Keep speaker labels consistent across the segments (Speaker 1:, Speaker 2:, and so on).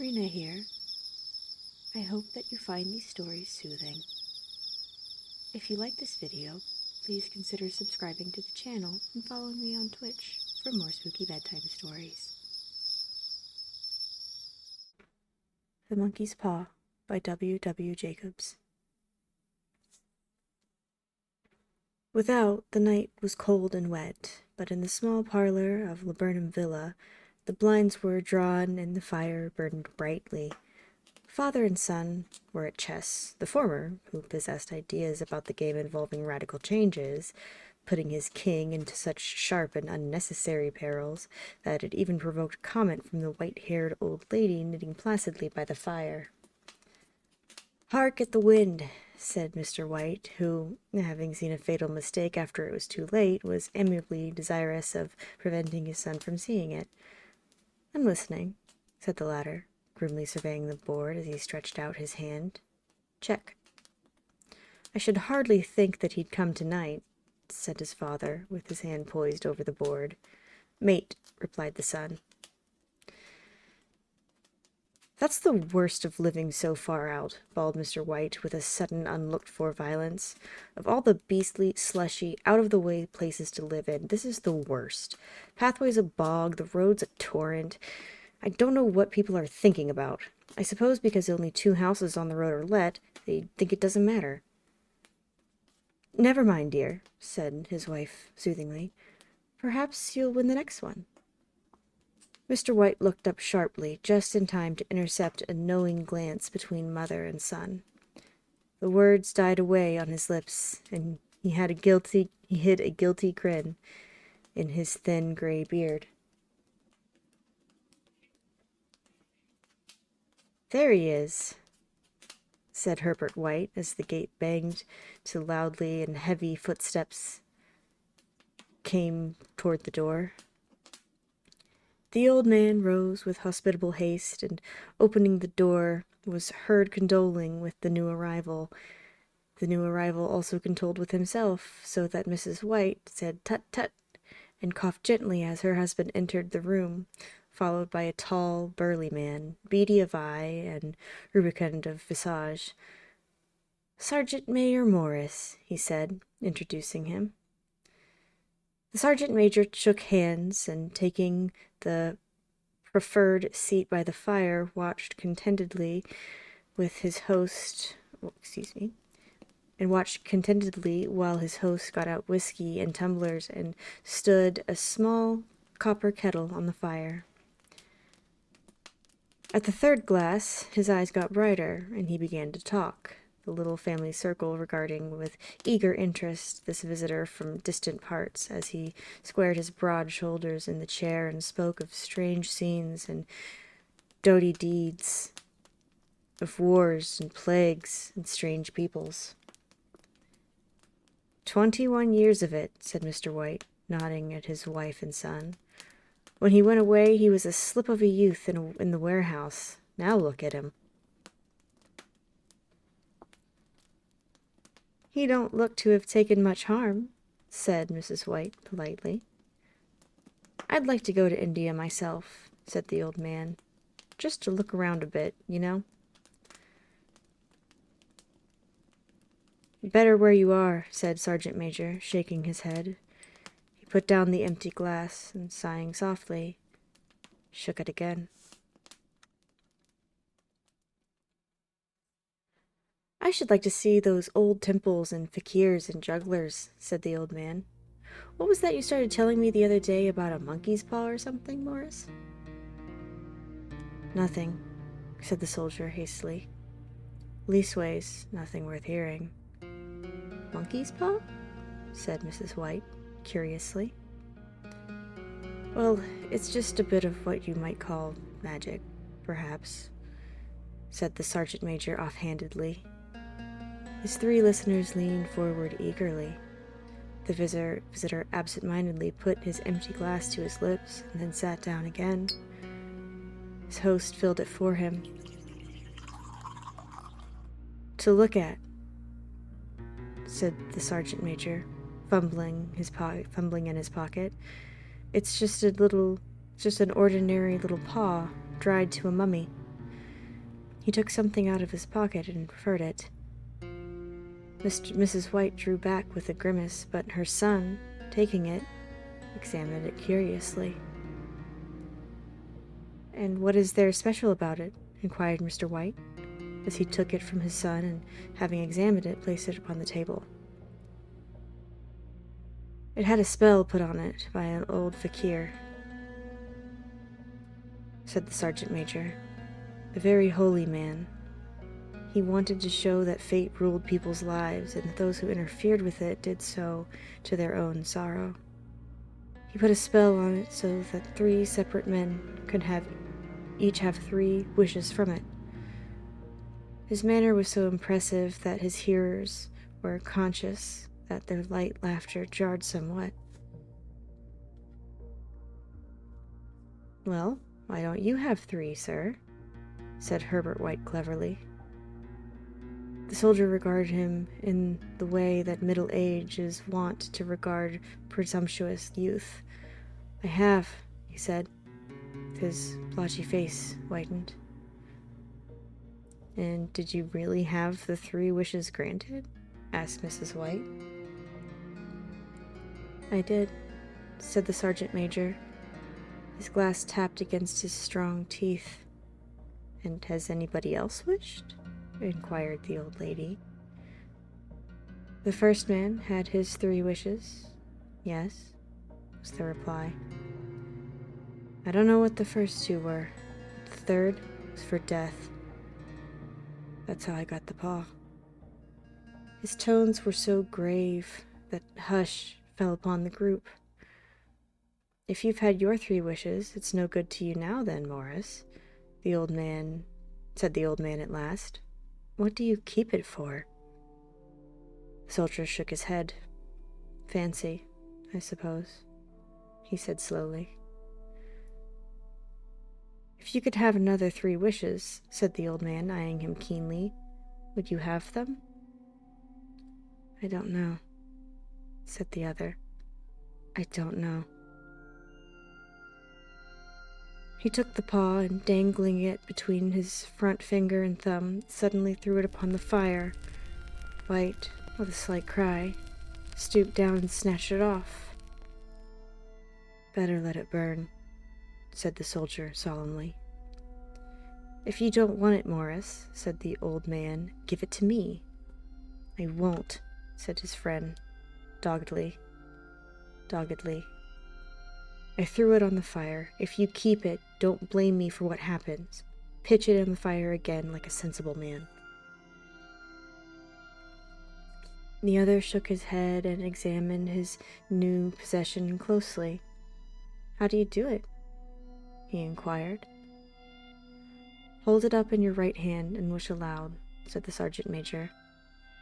Speaker 1: Rena here. I hope that you find these stories soothing. If you like this video, please consider subscribing to the channel and following me on Twitch for more spooky bedtime stories. The Monkey's Paw by W. W. Jacobs. Without, the night was cold and wet, but in the small parlor of Laburnum Villa, the blinds were drawn and the fire burned brightly. Father and son were at chess, the former, who possessed ideas about the game involving radical changes, putting his king into such sharp and unnecessary perils that it even provoked comment from the white-haired old lady knitting placidly by the fire. "Hark at the wind," said Mr. White, who, having seen a fatal mistake after it was too late, was amiably desirous of preventing his son from seeing it. "I'm listening," said the latter, grimly surveying the board as he stretched out his hand. "Check." "I should hardly think that he'd come tonight," said his father, with his hand poised over the board. "Mate," replied the son. "That's the worst of living so far out," bawled Mr. White, with a sudden unlooked-for violence. "Of all the beastly, slushy, out-of-the-way places to live in, this is the worst. Pathway's a bog, the road's a torrent. I don't know what people are thinking about. I suppose because only 2 houses on the road are let, they think it doesn't matter." "Never mind, dear," said his wife soothingly. "Perhaps you'll win the next one." Mr. White looked up sharply, just in time to intercept a knowing glance between mother and son. The words died away on his lips, and he hid a guilty grin in his thin gray beard. "There he is," said Herbert White, as the gate banged to loudly and heavy footsteps came toward the door. The old man rose with hospitable haste, and opening the door, was heard condoling with the new arrival. The new arrival also condoled with himself, so that Mrs. White said "tut-tut," and coughed gently as her husband entered the room, followed by a tall, burly man, beady of eye and rubicund of visage. "Sergeant Major Morris," he said, introducing him. The sergeant major shook hands, and taking the preferred seat by the fire, watched contentedly with his host, watched contentedly while his host got out whiskey and tumblers and stood a small copper kettle on the fire. At the third glass, his eyes got brighter, and he began to talk, the little family circle regarding with eager interest this visitor from distant parts, as he squared his broad shoulders in the chair and spoke of strange scenes and doughty deeds, of wars and plagues and strange peoples. 21 years of it," said Mr. White, nodding at his wife and son. "When he went away, he was a slip of a youth in the warehouse. Now look at him." "He don't look to have taken much harm," said Mrs. White politely. "I'd like to go to India myself," said the old man. "Just to look around a bit, you know." "Better where you are," said Sergeant Major, shaking his head. He put down the empty glass, and sighing softly, shook it again. "I should like to see those old temples and fakirs and jugglers," said the old man. "What was that you started telling me the other day about a monkey's paw or something, Morris?" "Nothing," said the soldier hastily. "Leastways, nothing worth hearing." "Monkey's paw?" said Mrs. White, curiously. "Well, it's just a bit of what you might call magic, perhaps," said the sergeant major offhandedly. His 3 listeners leaned forward eagerly. The visitor absent-mindedly put his empty glass to his lips and then sat down again. His host filled it for him. "To look at," said the sergeant major, fumbling in his pocket. "It's just an ordinary little paw, dried to a mummy. He took something out of his pocket and preferred it. Mrs. White drew back with a grimace, but her son, taking it, examined it curiously. "And what is there special about it?" inquired Mr. White, as he took it from his son and, having examined it, placed it upon the table. "It had a spell put on it by an old fakir," said the sergeant major. "A very holy man. He wanted to show that fate ruled people's lives, and that those who interfered with it did so to their own sorrow. He put a spell on it so that 3 separate men could each have 3 wishes from it. His manner was so impressive that his hearers were conscious that their light laughter jarred somewhat. "Well, why don't you have 3, sir?" said Herbert White cleverly. The soldier regarded him in the way that middle age is wont to regard presumptuous youth. "I have," he said. His blotchy face whitened. "And did you really have the 3 wishes granted?" asked Mrs. White. "I did," said the sergeant major. His glass tapped against his strong teeth. "And has anybody else wished?" inquired the old lady. "The first man had his 3 wishes. Yes," was the reply. "I don't know what the first 2 were. The third was for death. That's how I got the paw." His tones were so grave that hush fell upon the group. "If you've had your 3 wishes, it's no good to you now then, Morris," said the old man at last. "What do you keep it for?" The soldier shook his head. "Fancy, I suppose," he said slowly. "If you could have another 3 wishes," said the old man, eyeing him keenly, "would you have them?" "I don't know," said the other. "I don't know." He took the paw and, dangling it between his front finger and thumb, suddenly threw it upon the fire. White, with a slight cry, stooped down and snatched it off. "Better let it burn," said the soldier solemnly. "If you don't want it, Morris," said the old man, "give it to me." "I won't," said his friend, doggedly. "I threw it on the fire. If you keep it, don't blame me for what happens. Pitch it in the fire again like a sensible man." The other shook his head and examined his new possession closely. "How do you do it?" he inquired. "Hold it up in your right hand and wish aloud," said the sergeant major.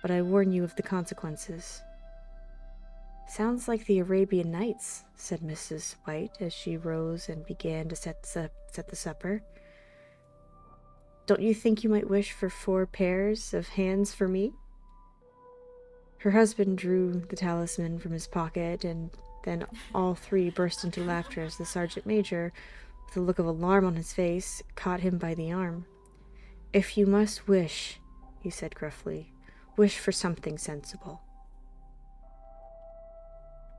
Speaker 1: "But I warn you of the consequences." "Sounds like the Arabian Nights," said Mrs. White as she rose and began to set the supper. "Don't you think you might wish for 4 pairs of hands for me?" Her husband drew the talisman from his pocket, and then all 3 burst into laughter as the sergeant major, with a look of alarm on his face, caught him by the arm. "If you must wish," he said gruffly, "wish for something sensible."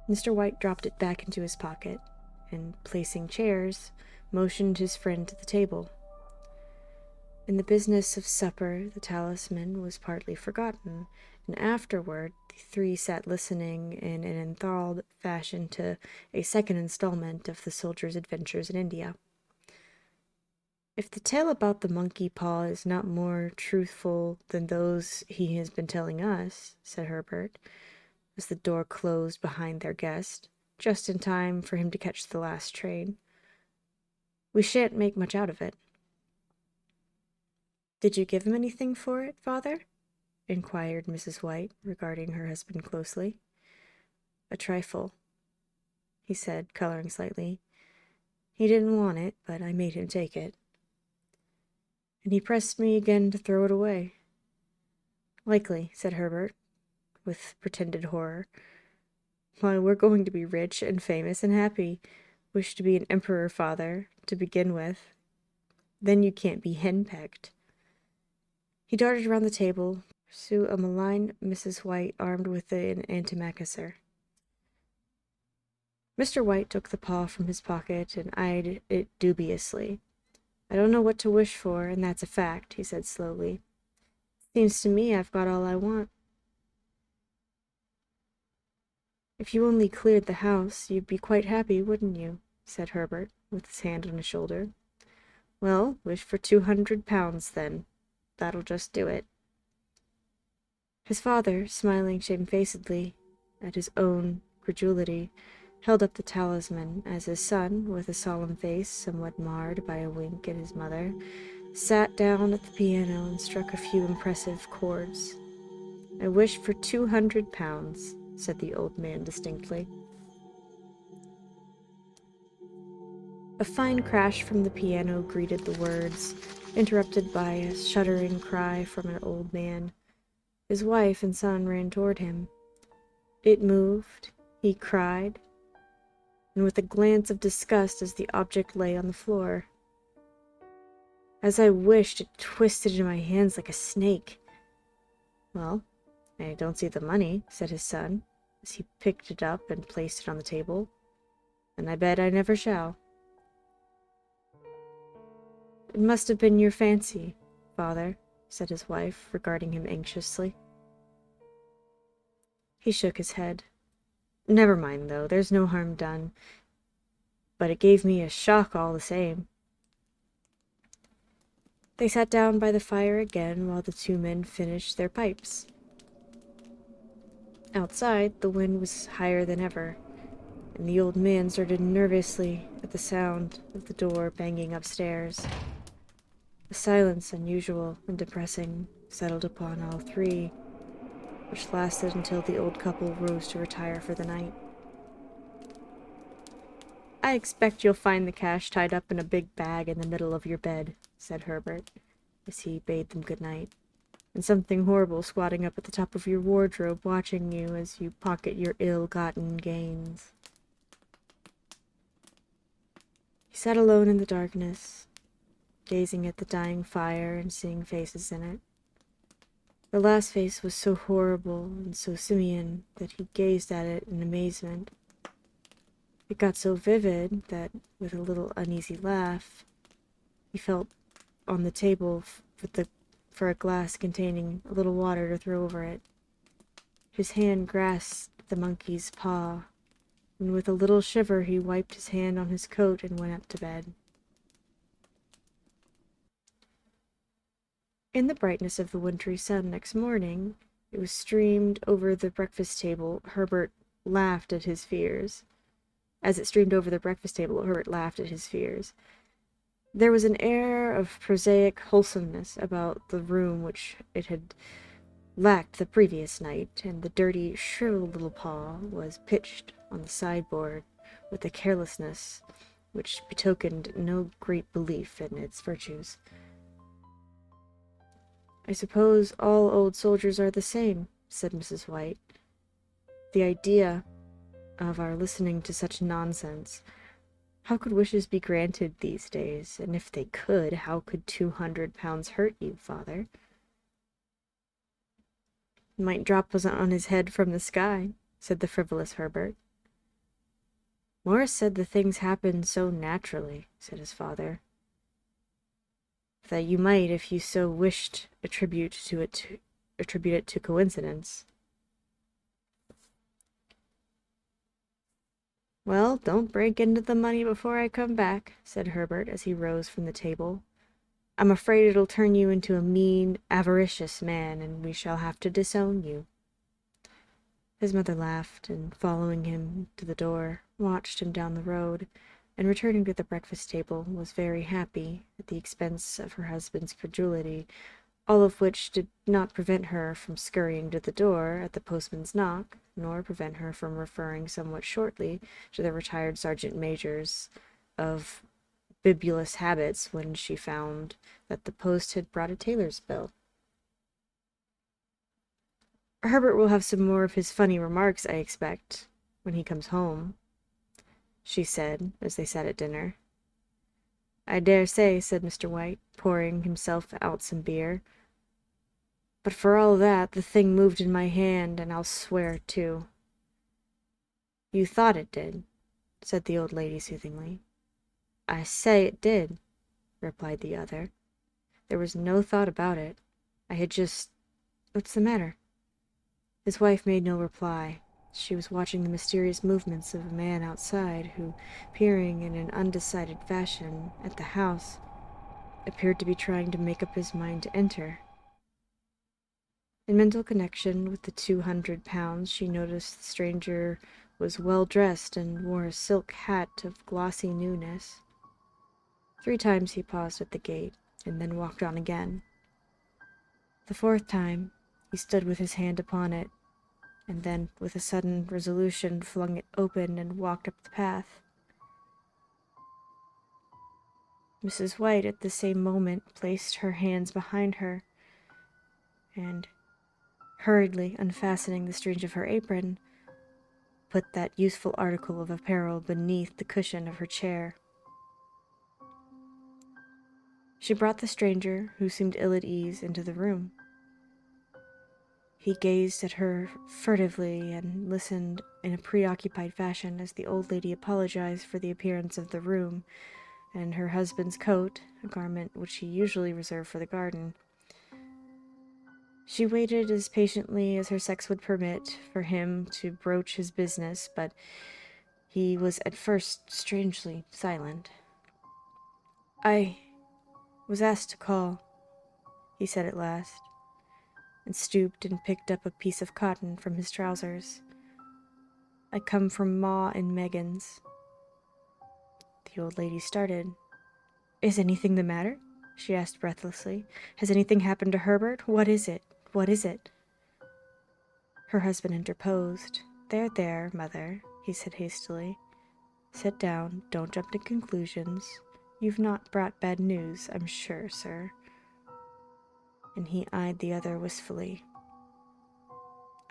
Speaker 1: Mr. White dropped it back into his pocket, and, placing chairs, motioned his friend to the table. In the business of supper, the talisman was partly forgotten, and afterward the 3 sat listening in an enthralled fashion to a second installment of the soldier's adventures in India. "If the tale about the monkey paw is not more truthful than those he has been telling us," said Herbert, as the door closed behind their guest, just in time for him to catch the last train, "we shan't make much out of it." "Did you give him anything for it, father?" inquired Mrs. White, regarding her husband closely. "A trifle," he said, coloring slightly. "He didn't want it, but I made him take it. And he pressed me again to throw it away." "Likely," said Herbert, with pretended horror. "Why, we're going to be rich and famous and happy. Wish to be an emperor, father, to begin with. Then you can't be henpecked." He darted around the table, to pursue a malign Mrs. White armed with an antimacassar. Mr. White took the paw from his pocket and eyed it dubiously. "I don't know what to wish for, and that's a fact," he said slowly. "Seems to me I've got all I want." "If you only cleared the house, you'd be quite happy, wouldn't you?" said Herbert, with his hand on his shoulder. "Well, wish for £200, then. That'll just do it." His father, smiling shamefacedly at his own credulity, held up the talisman as his son, with a solemn face somewhat marred by a wink at his mother, sat down at the piano and struck a few impressive chords. "I wish for £200, said the old man distinctly. A fine crash from the piano greeted the words, interrupted by a shuddering cry from an old man. His wife and son ran toward him. It moved, he cried, and with a glance of disgust as the object lay on the floor. As I wished, it twisted in my hands like a snake. "Well, I don't see the money," said his son, as he picked it up and placed it on the table. "And I bet I never shall." "It must have been your fancy, father," said his wife, regarding him anxiously. He shook his head. "Never mind, though, there's no harm done. But it gave me a shock all the same." They sat down by the fire again while the two men finished their pipes. Outside, the wind was higher than ever, and the old man started nervously at the sound of the door banging upstairs. A silence unusual and depressing settled upon all three, which lasted until the old couple rose to retire for the night. "I expect you'll find the cash tied up in a big bag in the middle of your bed," said Herbert, as he bade them good night, "and something horrible squatting up at the top of your wardrobe watching you as you pocket your ill-gotten gains." He sat alone in the darkness, gazing at the dying fire and seeing faces in it. The last face was so horrible and so simian that he gazed at it in amazement. It got so vivid that, with a little uneasy laugh, he felt on the table for a glass containing a little water to throw over it. His hand grasped the monkey's paw, and with a little shiver he wiped his hand on his coat and went up to bed. In the brightness of the wintry sun next morning, it was streamed over the breakfast table. Herbert laughed at his fears. As it streamed over the breakfast table, Herbert laughed at his fears. There was an air of prosaic wholesomeness about the room which it had lacked the previous night, and the dirty, shriveled little paw was pitched on the sideboard with a carelessness which betokened no great belief in its virtues. "I suppose all old soldiers are the same," said Mrs. White. "The idea of our listening to such nonsense. How could wishes be granted these days? And if they could, how could £200 hurt you, father?" "It might drop on his head from the sky," said the frivolous Herbert. "Morris said the things happened so naturally," said his father, "that you might, if you so wished, attribute it to coincidence." "Well, don't break into the money before I come back," said Herbert as he rose from the table. "I'm afraid it'll turn you into a mean, avaricious man, and we shall have to disown you." His mother laughed, and following him to the door, watched him down the road, and returning to the breakfast table, was very happy at the expense of her husband's credulity, all of which did not prevent her from scurrying to the door at the postman's knock, nor prevent her from referring somewhat shortly to the retired sergeant major's of bibulous habits when she found that the post had brought a tailor's bill. "Herbert will have some more of his funny remarks, I expect, when he comes home," she said, as they sat at dinner. "I dare say," said Mr. White, pouring himself out some beer. But for all that, the thing moved in my hand, and I'll swear it too." "You thought it did," said the old lady soothingly. "I say it did," replied the other. "There was no thought about it. I had just— What's the matter?" His wife made no reply. She was watching the mysterious movements of a man outside who, peering in an undecided fashion at the house, appeared to be trying to make up his mind to enter. In mental connection with the 200 pounds, she noticed the stranger was well dressed and wore a silk hat of glossy newness. 3 times he paused at the gate and then walked on again. The 4th time he stood with his hand upon it, and then, with a sudden resolution, flung it open and walked up the path. Mrs. White at the same moment placed her hands behind her, and, hurriedly unfastening the strings of her apron, put that useful article of apparel beneath the cushion of her chair. She brought the stranger, who seemed ill at ease, into the room. He gazed at her furtively and listened in a preoccupied fashion as the old lady apologized for the appearance of the room and her husband's coat, a garment which he usually reserved for the garden. She waited as patiently as her sex would permit for him to broach his business, but he was at first strangely silent. "I was asked to call," he said at last, and stooped and picked up a piece of cotton from his trousers. "I come from Ma and Megan's." The old lady started. "Is anything the matter?" she asked breathlessly. "Has anything happened to Herbert? What is it? What is it?" Her husband interposed. There, there, mother," he said hastily. "Sit down. Don't jump to conclusions. You've not brought bad news, I'm sure, sir." And he eyed the other wistfully.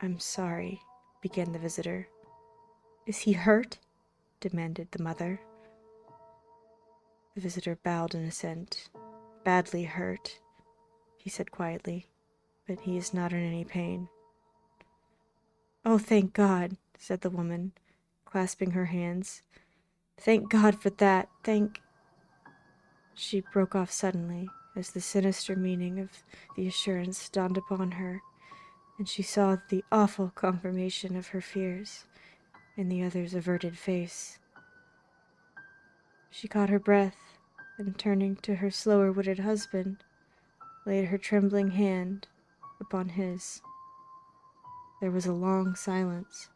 Speaker 1: "I'm sorry," began the visitor. "Is he hurt?" demanded the mother. The visitor bowed in assent. "Badly hurt," he said quietly, "but he is not in any pain." "Oh, thank God," said the woman, clasping her hands. "Thank God for that. Thank—" She broke off suddenly as the sinister meaning of the assurance dawned upon her, and she saw the awful confirmation of her fears in the other's averted face. She caught her breath, and turning to her slower-witted husband, laid her trembling hand upon his. There was a long silence.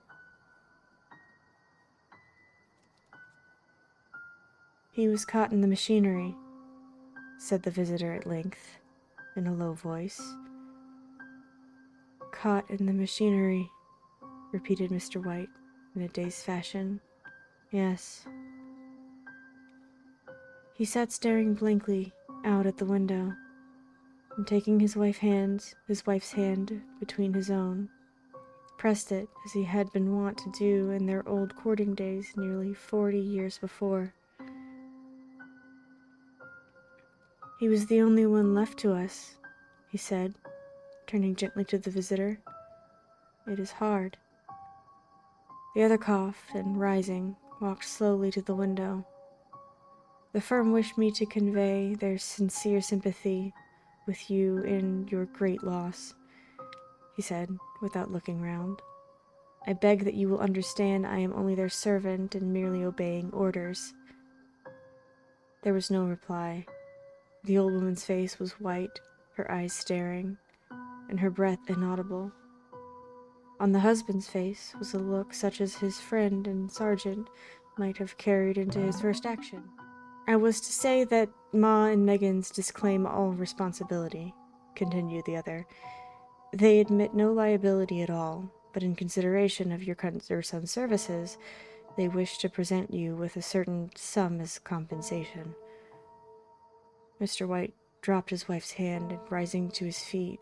Speaker 1: "He was caught in the machinery," said the visitor at length, in a low voice. "Caught in the machinery," repeated Mr. White, in a dazed fashion. "Yes." He sat staring blankly out at the window, and taking his wife's hand between his own, pressed it as he had been wont to do in their old courting days nearly 40 years before. "He was the only one left to us," he said, turning gently to the visitor. "It is hard." The other coughed, and rising, walked slowly to the window. "The firm wished me to convey their sincere sympathy with you in your great loss," he said, without looking round. "I beg that you will understand I am only their servant and merely obeying orders." There was no reply. The old woman's face was white, her eyes staring, and her breath inaudible. On the husband's face was a look such as his friend and sergeant might have carried into his first action. "I was to say that Ma and Megan's disclaim all responsibility," continued the other. "They admit no liability at all, but in consideration of your son's services, they wish to present you with a certain sum as compensation." Mr. White dropped his wife's hand and, rising to his feet,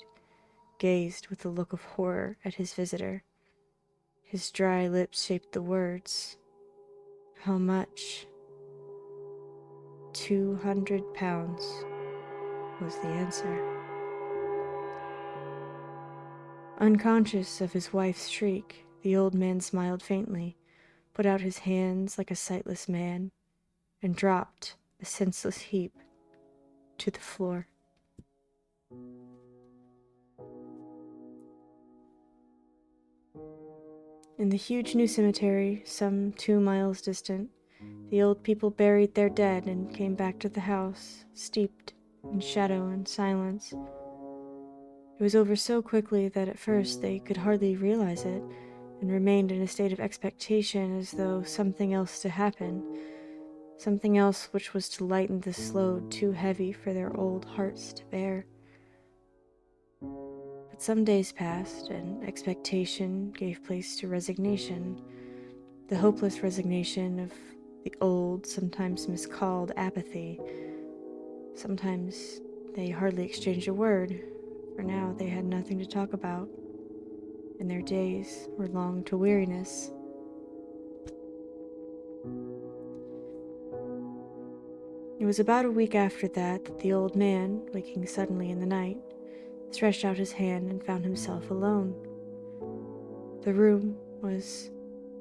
Speaker 1: gazed with a look of horror at his visitor. His dry lips shaped the words. "How much?" 200 pounds was the answer. Unconscious of his wife's shriek, the old man smiled faintly, put out his hands like a sightless man, and dropped, a senseless heap, to the floor. In the huge new cemetery, some 2 miles distant, the old people buried their dead and came back to the house, steeped in shadow and silence. It was over so quickly that at first they could hardly realize it, and remained in a state of expectation as though something else to happen, something else which was to lighten this load too heavy for their old hearts to bear. But some days passed, and expectation gave place to resignation, the hopeless resignation of the old, sometimes miscalled apathy. Sometimes they hardly exchanged a word, for now they had nothing to talk about, and their days were long to weariness. It was about a week after that the old man, waking suddenly in the night, stretched out his hand and found himself alone. The room was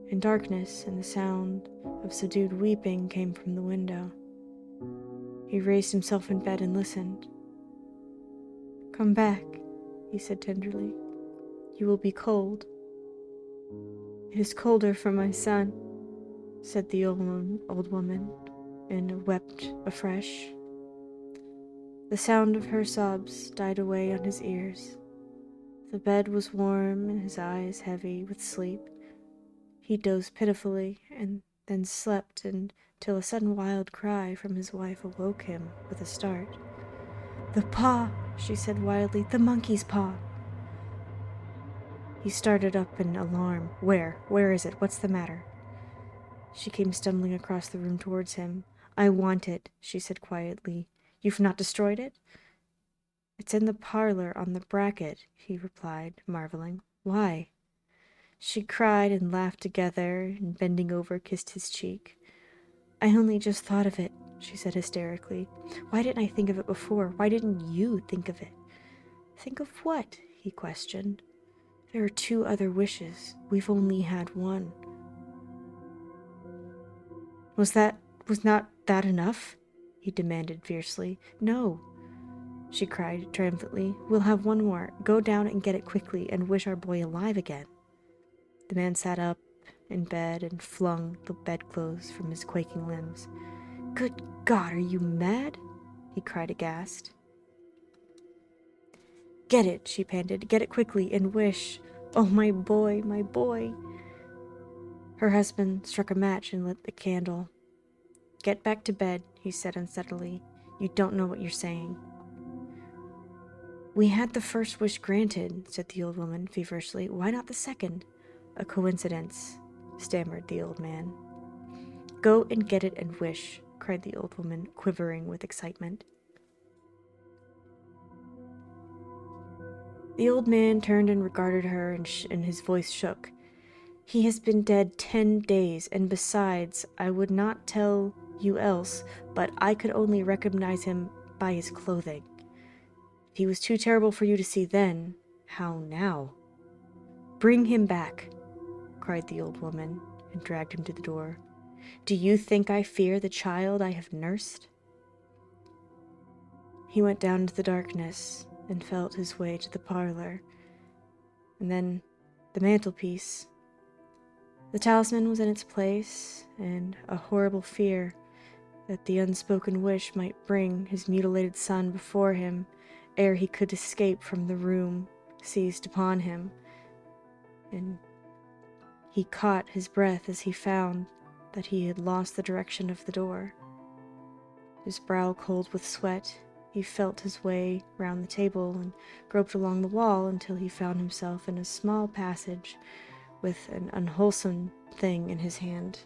Speaker 1: in darkness, and the sound of subdued weeping came from the window. He raised himself in bed and listened. "Come back," he said tenderly. "You will be cold." "It is colder for my son," said the old woman, and wept afresh. The sound of her sobs died away on his ears. The bed was warm and his eyes heavy with sleep. He dozed pitifully and then slept until a sudden wild cry from his wife awoke him with a start. "The paw," she said wildly, "the monkey's paw." He started up in alarm. Where is it? What's the matter?" She came stumbling across the room towards him. "I want it," she said quietly. "You've not destroyed it?" "It's in the parlor on the bracket," he replied, marveling. "Why?" She cried and laughed together, and bending over kissed his cheek. "I only just thought of it," she said hysterically. "Why didn't I think of it before? Why didn't you think of it?" "Think of what?" he questioned. "There are 2 other wishes. We've only had one." Was not that enough?" he demanded fiercely. "No," she cried triumphantly. "We'll have one more. Go down and get it quickly, and wish our boy alive again." The man sat up in bed and flung the bedclothes from his quaking limbs. "Good God, are you mad?" he cried aghast. "Get it," she panted. "Get it quickly and wish. Oh, my boy, my boy." Her husband struck a match and lit the candle. "Get back to bed," he said unsteadily. "You don't know what you're saying." "We had the first wish granted," said the old woman feverishly. "Why not the second?" "A coincidence," stammered the old man. "Go and get it and wish," cried the old woman, quivering with excitement. The old man turned and regarded her, and his voice shook. "He has been dead 10 days, and besides, I would not tell you else, but I could only recognize him by his clothing. If he was too terrible for you to see then, how now?" "Bring him back," cried the old woman, and dragged him to the door. "Do you think I fear the child I have nursed?" He went down into the darkness and felt his way to the parlor, and then the mantelpiece. The talisman was in its place, and a horrible fear that the unspoken wish might bring his mutilated son before him ere he could escape from the room seized upon him, and he caught his breath as he found that he had lost the direction of the door. His brow cold with sweat, he felt his way round the table and groped along the wall until he found himself in a small passage with an unwholesome thing in his hand.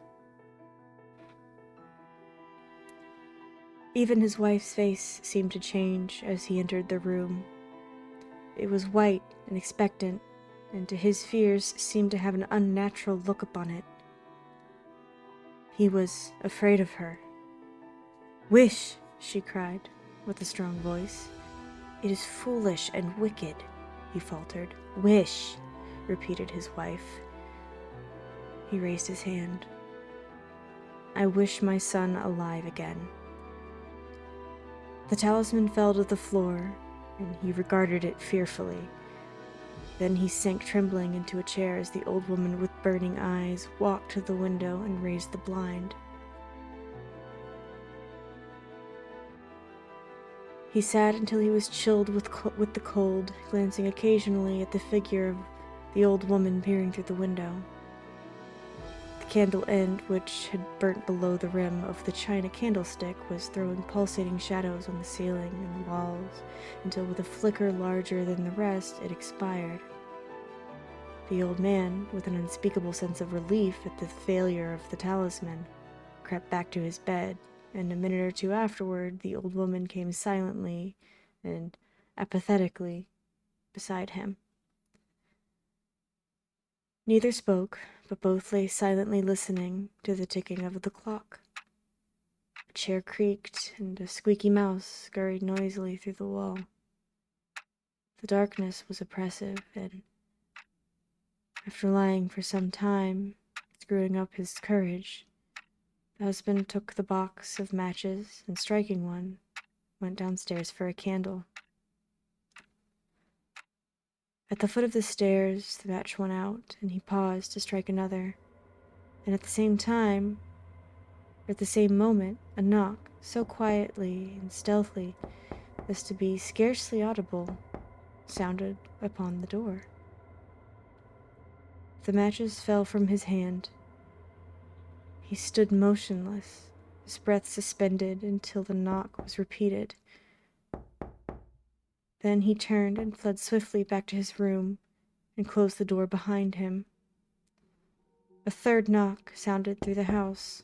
Speaker 1: Even his wife's face seemed to change as he entered the room. It was white and expectant, and to his fears seemed to have an unnatural look upon it. He was afraid of her. "Wish," she cried, with a strong voice. "It is foolish and wicked. he faltered. Wish, repeated his wife. He raised his hand. I wish my son alive again. The talisman fell to the floor, and he regarded it fearfully. Then he sank trembling into a chair as the old woman with burning eyes walked to the window and raised the blind. He sat until he was chilled with the cold, glancing occasionally at the figure of the old woman peering through the window. The candle end, which had burnt below the rim of the china candlestick, was throwing pulsating shadows on the ceiling and walls, until with a flicker larger than the rest, it expired. The old man, with an unspeakable sense of relief at the failure of the talisman, crept back to his bed, and a minute or two afterward the old woman came silently and apathetically beside him. Neither spoke, but both lay silently listening to the ticking of the clock. A chair creaked, and a squeaky mouse scurried noisily through the wall. The darkness was oppressive, and after lying for some time, screwing up his courage, the husband took the box of matches and, striking one, went downstairs for a candle. At the foot of the stairs, the match went out, and he paused to strike another, and at the same time, or at the same moment, a knock, so quietly and stealthy as to be scarcely audible, sounded upon the door. The matches fell from his hand. He stood motionless, his breath suspended until the knock was repeated. Then he turned and fled swiftly back to his room and closed the door behind him. A third knock sounded through the house.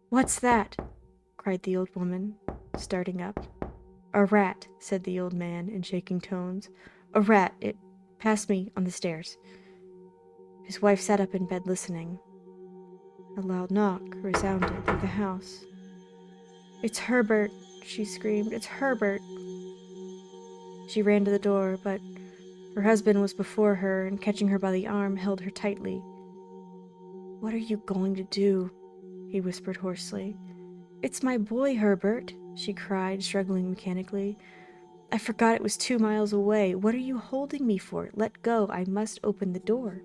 Speaker 1: "What's that?" cried the old woman, starting up. "A rat," said the old man in shaking tones. "A rat. It passed me on the stairs." His wife sat up in bed listening. A loud knock resounded through the house. "It's Herbert," she screamed. "It's Herbert." She ran to the door, but her husband was before her and, catching her by the arm, held her tightly. "What are you going to do?" he whispered hoarsely. "It's my boy, Herbert," she cried, struggling mechanically. "I forgot it was 2 miles away. What are you holding me for? Let go. I must open the door."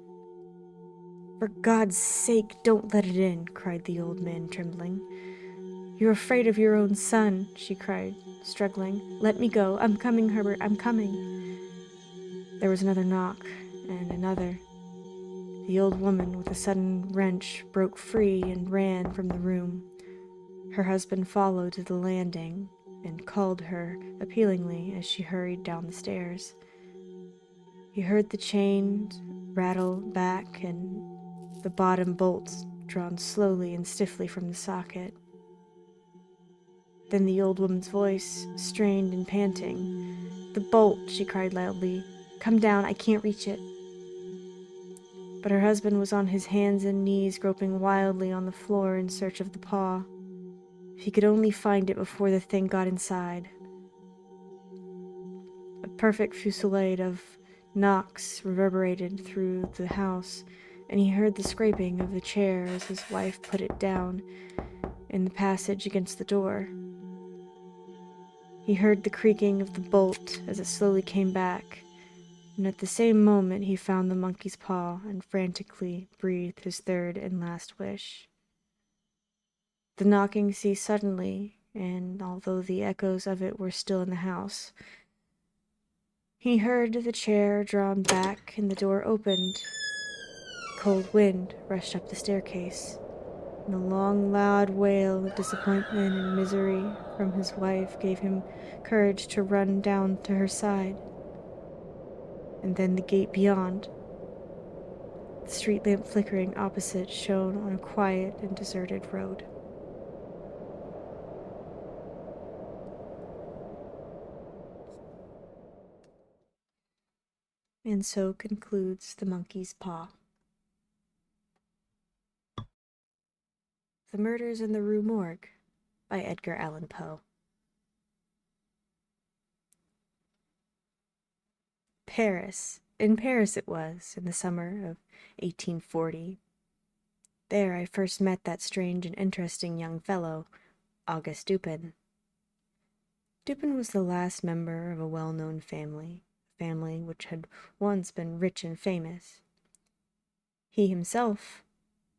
Speaker 1: "For God's sake, don't let it in," cried the old man, trembling. "You're afraid of your own son," she cried, struggling. "Let me go. I'm coming, Herbert. I'm coming." There was another knock, and another. The old woman, with a sudden wrench, broke free and ran from the room. Her husband followed to the landing and called her appealingly as she hurried down the stairs. He heard the chain rattle back and the bottom bolts drawn slowly and stiffly from the socket. Then the old woman's voice, strained and panting. "The bolt," she cried loudly. "Come down, I can't reach it." But her husband was on his hands and knees, groping wildly on the floor in search of the paw. If he could only find it before the thing got inside. A perfect fusillade of knocks reverberated through the house, and he heard the scraping of the chair as his wife put it down in the passage against the door. He heard the creaking of the bolt as it slowly came back, and at the same moment he found the monkey's paw and frantically breathed his third and last wish. The knocking ceased suddenly, and although the echoes of it were still in the house, he heard the chair drawn back and the door opened. Cold wind rushed up the staircase, and a long, loud wail of disappointment and misery from his wife gave him courage to run down to her side. And then the gate beyond. The street lamp flickering opposite shone on a quiet and deserted road. And so concludes The Monkey's Paw. The Murders in the Rue Morgue by Edgar Allan Poe. Paris. In Paris it was, in the summer of 1840. There I first met that strange and interesting young fellow, Auguste Dupin. Dupin was the last member of a well-known family, a family which had once been rich and famous. He himself,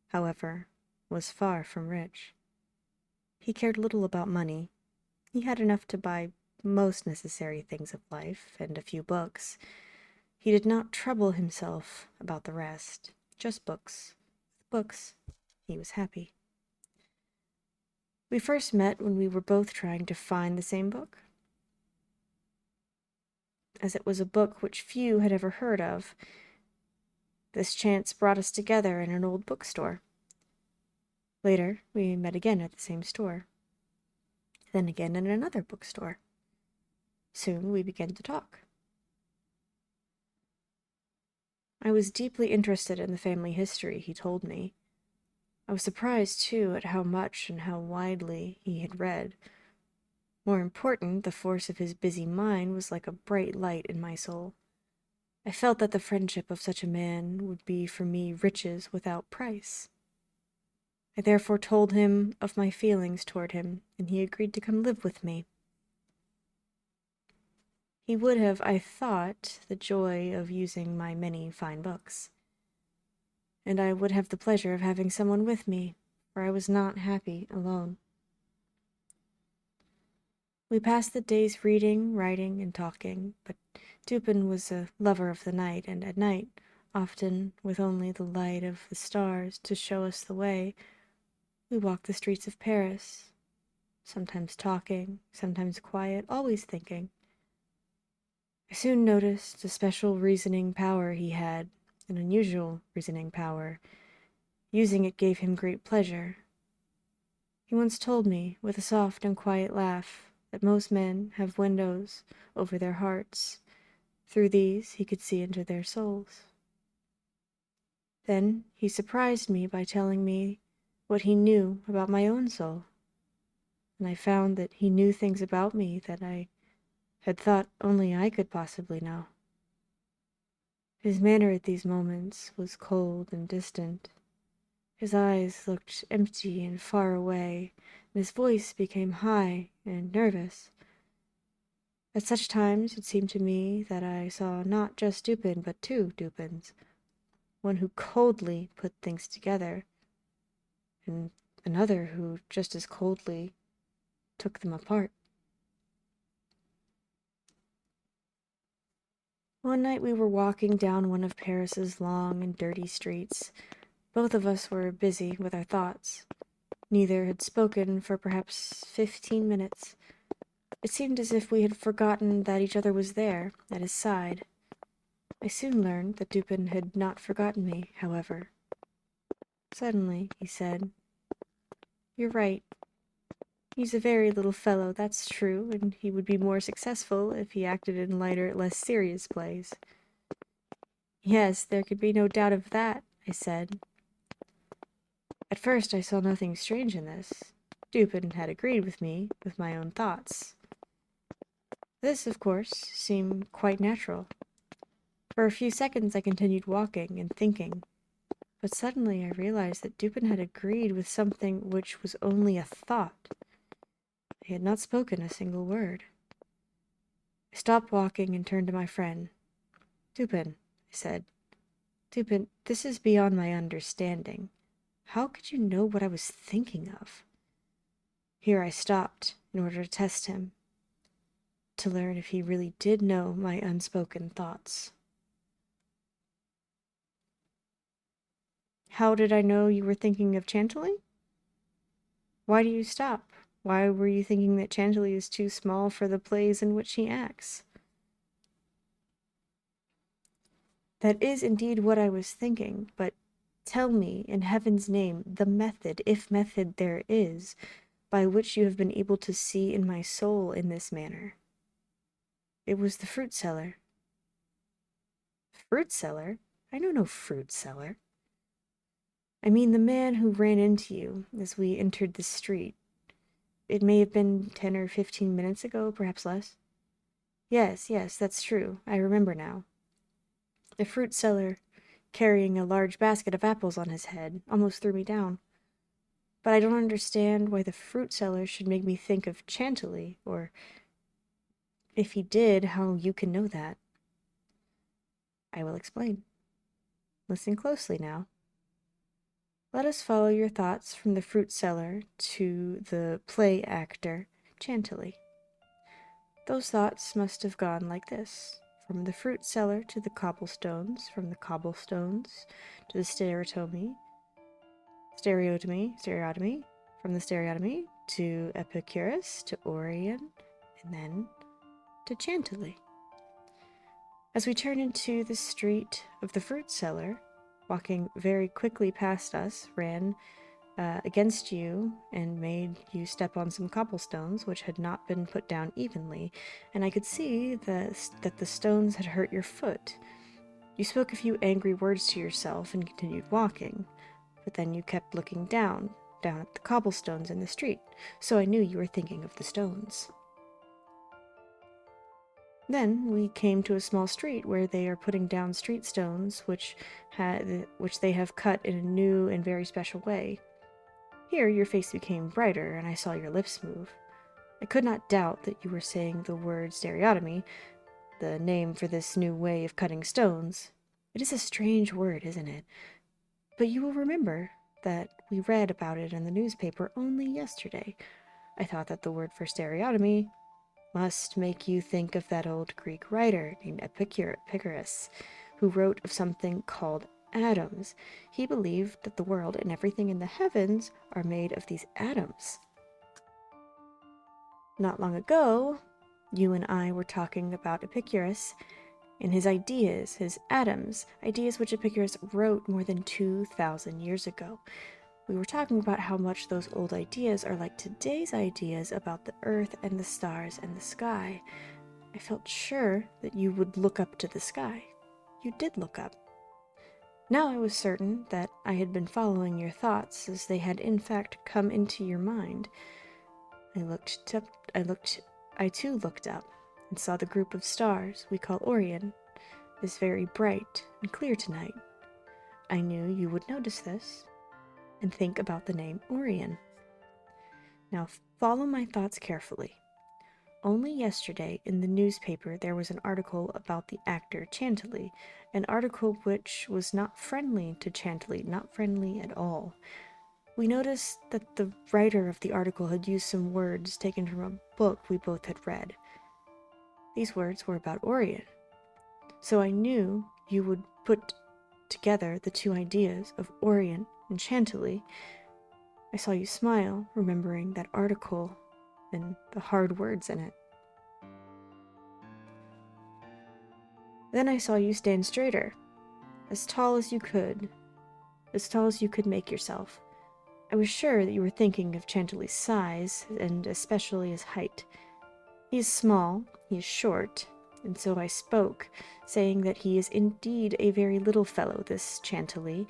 Speaker 1: however, was far from rich. He cared little about money. He had enough to buy most necessary things of life and a few books. He did not trouble himself about the rest, just books. With books, he was happy. We first met when we were both trying to find the same book. As it was a book which few had ever heard of, this chance brought us together in an old bookstore. Later, we met again at the same store. Then again in another bookstore. Soon we began to talk. I was deeply interested in the family history he told me. I was surprised, too, at how much and how widely he had read. More important, the force of his busy mind was like a bright light in my soul. I felt that the friendship of such a man would be for me riches without price. I therefore told him of my feelings toward him, and he agreed to come live with me. He would have, I thought, the joy of using my many fine books. And I would have the pleasure of having someone with me, for I was not happy alone. We passed the days reading, writing, and talking, but Dupin was a lover of the night, and at night, often with only the light of the stars to show us the way, we walked the streets of Paris, sometimes talking, sometimes quiet, always thinking. I soon noticed a special reasoning power he had, an unusual reasoning power. Using it gave him great pleasure. He once told me, with a soft and quiet laugh, that most men have windows over their hearts. Through these he could see into their souls. Then he surprised me by telling me what he knew about my own soul, and I found that he knew things about me that I had thought only I could possibly know. His manner at these moments was cold and distant. His eyes looked empty and far away, and his voice became high and nervous. At such times it seemed to me that I saw not just Dupin, but two Dupins, one who coldly put things together, and another who just as coldly took them apart. One night we were walking down one of Paris's long and dirty streets. Both of us were busy with our thoughts. Neither had spoken for perhaps 15 minutes. It seemed as if we had forgotten that each other was there, at his side. I soon learned that Dupin had not forgotten me, however. Suddenly, he said, "You're right. He's a very little fellow, that's true, and he would be more successful if he acted in lighter, less serious plays." "Yes, there could be no doubt of that," I said. At first I saw nothing strange in this. Dupin had agreed with me, with my own thoughts. This, of course, seemed quite natural. For a few seconds I continued walking and thinking, but suddenly I realized that Dupin had agreed with something which was only a thought. He had not spoken a single word. I stopped walking and turned to my friend. "Dupin," I said, "Dupin, this is beyond my understanding. How could you know what I was thinking of?" Here I stopped in order to test him, to learn if he really did know my unspoken thoughts. "How did I know you were thinking of Chantilly?" "Why do you stop? Why were you thinking that Chantilly is too small for the plays in which he acts?" "That is indeed what I was thinking, but tell me, in heaven's name, the method, if method there is, by which you have been able to see in my soul in this manner." "It was the fruit seller." "Fruit seller? I know no fruit seller." "I mean the man who ran into you as we entered the street. It may have been 10 or 15 minutes ago, perhaps less." Yes, that's true. I remember now." The fruit seller, carrying a large basket of apples on his head, almost threw me down. But I don't understand why the fruit seller should make me think of Chantilly, or if he did, how you can know that. I will explain. Listen closely now. Let us follow your thoughts from the fruit seller to the play actor, Chantilly. Those thoughts must have gone like this. From the fruit seller to the cobblestones, from the cobblestones to the stereotomy, from the stereotomy to Epicurus, to Orion, and then to Chantilly. As we turned into the street of the fruit seller, walking very quickly past us, ran against you and made you step on some cobblestones which had not been put down evenly, and I could see that the stones had hurt your foot. You spoke a few angry words to yourself and continued walking, but then you kept looking down at the cobblestones in the street, so I knew you were thinking of the stones. Then we came to a small street where they are putting down street stones which they have cut in a new and very special way. Here your face became brighter, and I saw your lips move. I could not doubt that you were saying the word stereotomy, the name for this new way of cutting stones. It is a strange word, isn't it? But you will remember that we read about it in the newspaper only yesterday. I thought that the word for stereotomy must make you think of that old Greek writer named Epicurus, who wrote of something called atoms. He believed that the world and everything in the heavens are made of these atoms. Not long ago, you and I were talking about Epicurus and his ideas, his atoms, ideas which Epicurus wrote more than 2,000 years ago. We were talking about how much those old ideas are like today's ideas about the earth and the stars and the sky. I felt sure that you would look up to the sky. You did look up. Now I was certain that I had been following your thoughts as they had in fact come into your mind. I too looked up and saw the group of stars we call Orion is very bright and clear tonight. I knew you would notice this and think about the name Orion. Now follow my thoughts carefully. Only yesterday in the newspaper there was an article about the actor Chantilly, an article which was not friendly to Chantilly, not friendly at all. We noticed that the writer of the article had used some words taken from a book we both had read. These words were about Orion. So I knew you would put together the two ideas of Orion and Chantilly. I saw you smile, remembering that article and the hard words in it. Then I saw you stand straighter, as tall as you could make yourself. I was sure that you were thinking of Chantilly's size, and especially his height. He is small, he is short, and so I spoke, saying that he is indeed a very little fellow, this Chantilly,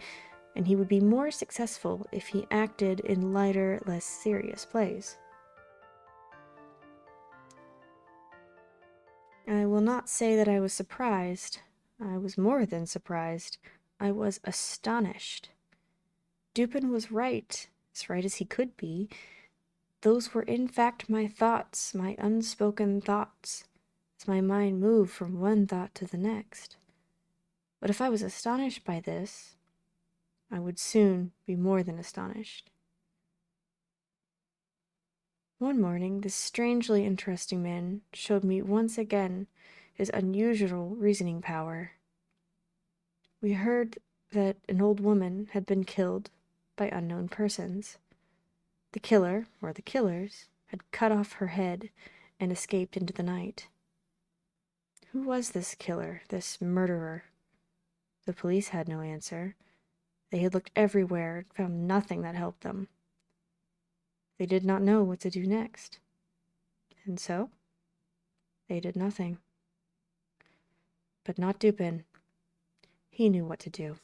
Speaker 1: and he would be more successful if he acted in lighter, less serious plays. I will not say that I was surprised. I was more than surprised. I was astonished. Dupin was right, as right as he could be. Those were in fact my thoughts, my unspoken thoughts, as my mind moved from one thought to the next. But if I was astonished by this, I would soon be more than astonished. One morning, this strangely interesting man showed me once again his unusual reasoning power. We heard that an old woman had been killed by unknown persons. The killer, or the killers, had cut off her head and escaped into the night. Who was this killer, this murderer? The police had no answer. They had looked everywhere and found nothing that helped them. They did not know what to do next. And so, they did nothing. But not Dupin. He knew what to do.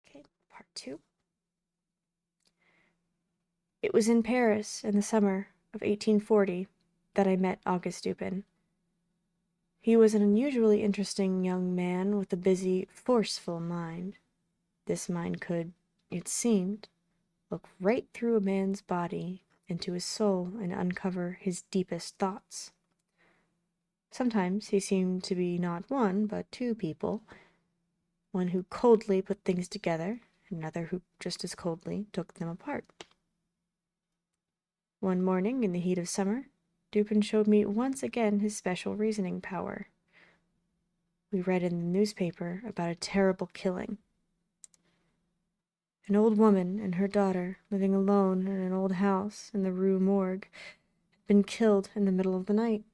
Speaker 1: Okay, part 2. It was in Paris in the summer of 1840 that I met Auguste Dupin. He was an unusually interesting young man with a busy, forceful mind. This mind could, it seemed, look right through a man's body into his soul and uncover his deepest thoughts. Sometimes he seemed to be not one, but two people, one who coldly put things together, and another who just as coldly took them apart. One morning in the heat of summer, Dupin showed me once again his special reasoning power. We read in the newspaper about a terrible killing. An old woman and her daughter, living alone in an old house in the Rue Morgue, had been killed in the middle of the night.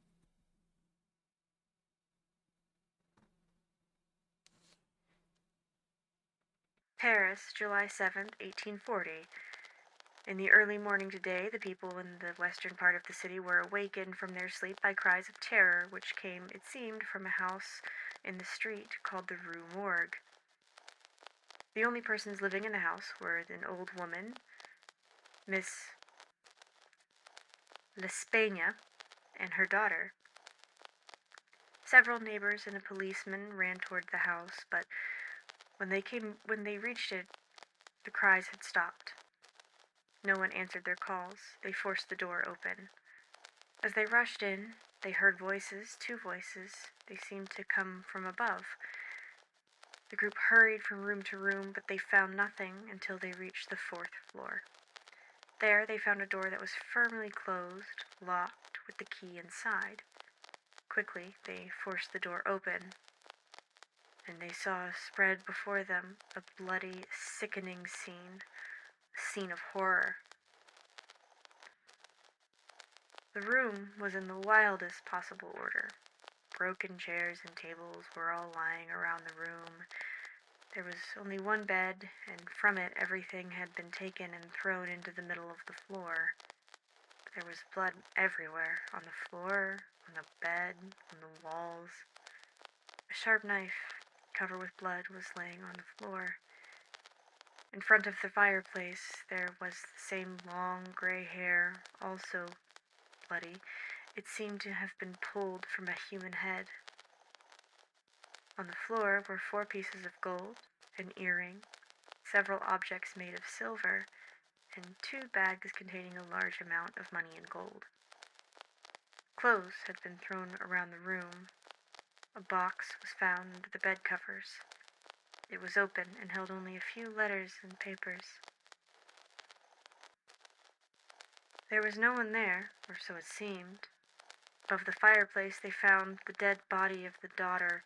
Speaker 1: Paris, July 7th, 1840. In the early morning today, the people in the western part of the city were awakened from their sleep by cries of terror, which came, it seemed, from a house in the street called the Rue Morgue. The only persons living in the house were an old woman, Miss L'Espagne, and her daughter. Several neighbors and a policeman ran toward the house, but when they reached it, the cries had stopped. No one answered their calls. They forced the door open. As they rushed in, they heard voices, two voices. They seemed to come from above. The group hurried from room to room, but they found nothing until they reached the fourth floor. There they found a door that was firmly closed, locked, with the key inside. Quickly, they forced the door open, and they saw spread before them a bloody, sickening scene, a scene of horror. The room was in the wildest possible order. Broken chairs and tables were all lying around the room. There was only one bed, and from it everything had been taken and thrown into the middle of the floor. There was blood everywhere, on the floor, on the bed, on the walls. A sharp knife, covered with blood, was laying on the floor. In front of the fireplace there was the same long gray hair, also bloody. It seemed to have been pulled from a human head. On the floor were 4 pieces of gold, an earring, several objects made of silver, and 2 bags containing a large amount of money in gold. Clothes had been thrown around the room. A box was found under the bed covers. It was open and held only a few letters and papers. There was no one there, or so it seemed. Above the fireplace they found the dead body of the daughter.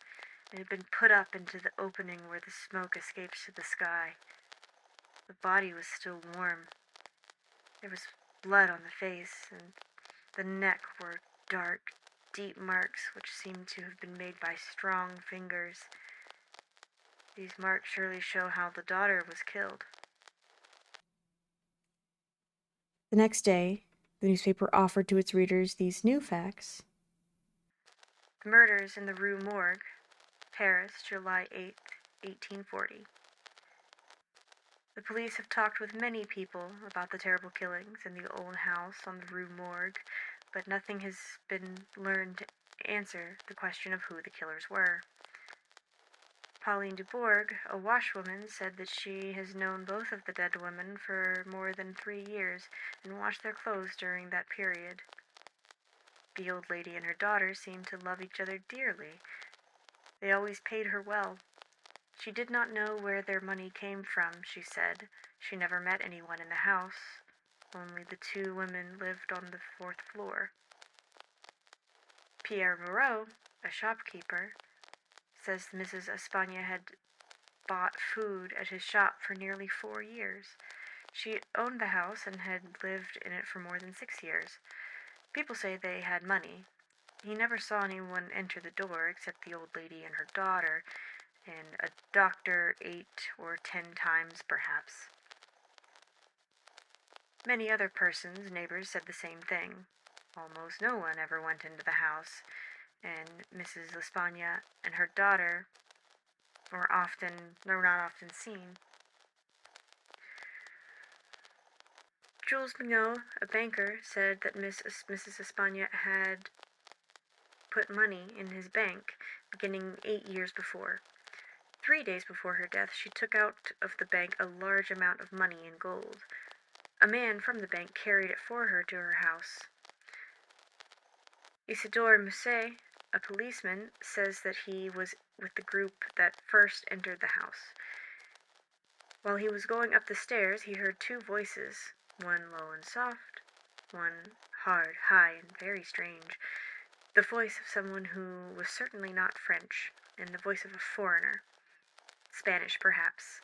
Speaker 1: It had been put up into the opening where the smoke escaped to the sky. The body was still warm. There was blood on the face, and the neck were dark, deep marks which seemed to have been made by strong fingers. These marks surely show how the daughter was killed. The next day, the newspaper offered to its readers these new facts. The murders in the Rue Morgue, Paris, July 8th, 1840. The police have talked with many people about the terrible killings in the old house on the Rue Morgue, but nothing has been learned to answer the question of who the killers were. Pauline Dubourg, a washwoman, said that she has known both of the dead women for more than 3 years and washed their clothes during that period. The old lady and her daughter seemed to love each other dearly. They always paid her well. She did not know where their money came from, she said. She never met anyone in the house. Only the 2 women lived on the 4th floor. Pierre Moreau, a shopkeeper, says Mrs. Espana had bought food at his shop for nearly 4 years. She owned the house and had lived in it for more than 6 years. People say they had money. He never saw anyone enter the door except the old lady and her daughter, and a doctor 8 or 10 times, perhaps. Many other persons, neighbors, said the same thing. Almost no one ever went into the house, and Mrs. L'Espagne and her daughter were not often seen. Jules Mignot, a banker, said that Mrs. Espana had put money in his bank, beginning 8 years before. 3 days before her death, she took out of the bank a large amount of money in gold. A man from the bank carried it for her to her house. Isidore Musset, a policeman, says that he was with the group that first entered the house. While he was going up the stairs, he heard two voices, one low and soft, one hard, high, and very strange. The voice of someone who was certainly not French, and the voice of a foreigner. Spanish, perhaps.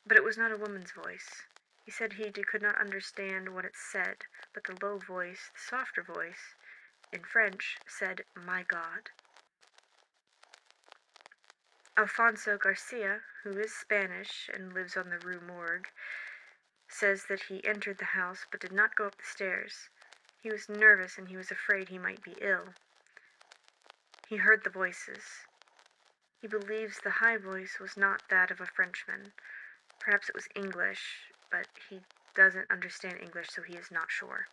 Speaker 1: But it was not a woman's voice. He said he could not understand what it said, but the low voice, the softer voice, in French, said, "My God." Alfonso Garcia, who is Spanish and lives on the Rue Morgue, says that he entered the house but did not go up the stairs. He was nervous and he was afraid he might be ill. He heard the voices. He believes the high voice was not that of a Frenchman. Perhaps it was English, but he doesn't understand English, so he is not sure.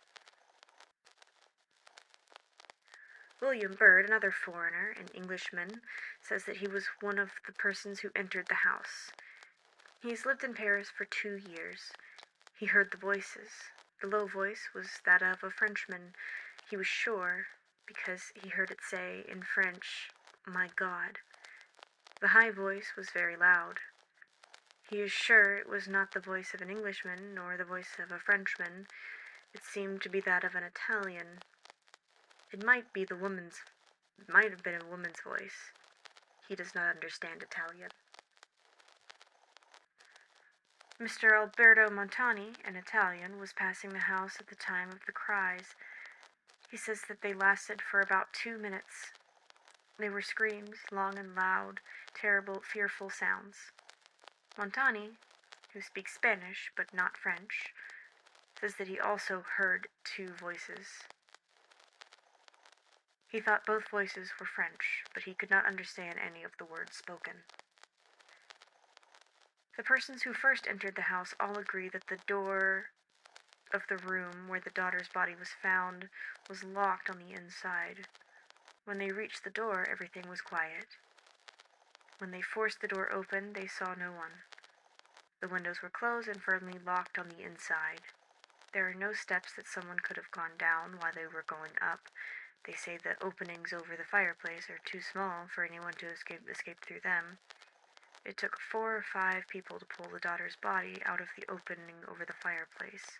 Speaker 1: William Byrd, another foreigner, an Englishman, says that he was one of the persons who entered the house. He has lived in Paris for 2 years. He heard the voices. The low voice was that of a Frenchman. He was sure, because he heard it say in French, "My God." The high voice was very loud. He is sure it was not the voice of an Englishman, nor the voice of a Frenchman. It seemed to be that of an Italian. It might have been a woman's voice. He does not understand Italian. Mr. Alberto Montani, an Italian, was passing the house at the time of the cries. He says that they lasted for about 2 minutes. They were screams, long and loud, terrible, fearful sounds. Montani, who speaks Spanish but not French, says that he also heard 2 voices. He thought both voices were French, but he could not understand any of the words spoken. The persons who first entered the house all agree that the door of the room where the daughter's body was found was locked on the inside. When they reached the door, everything was quiet. When they forced the door open, they saw no one. The windows were closed and firmly locked on the inside. There are no steps that someone could have gone down while they were going up. They say the openings over the fireplace are too small for anyone to escape through them. It took 4 or 5 people to pull the daughter's body out of the opening over the fireplace.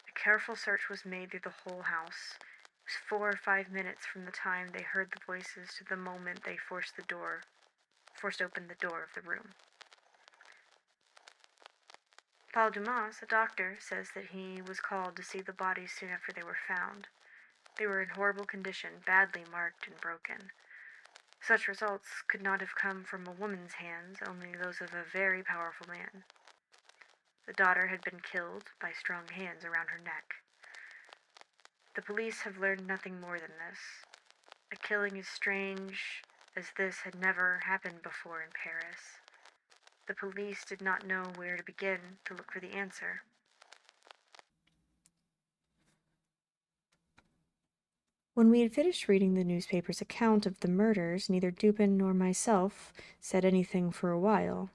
Speaker 1: A careful search was made through the whole house. It was 4 or 5 minutes from the time they heard the voices to the moment they forced open the door of the room. Paul Dumas, a doctor, says that he was called to see the bodies soon after they were found. They were in horrible condition, badly marked and broken. Such results could not have come from a woman's hands, only those of a very powerful man. The daughter had been killed by strong hands around her neck. The police have learned nothing more than this. A killing as strange as this had never happened before in Paris. The police did not know where to begin to look for the answer. When we had finished reading the newspaper's account of the murders, neither Dupin nor myself said anything for a while,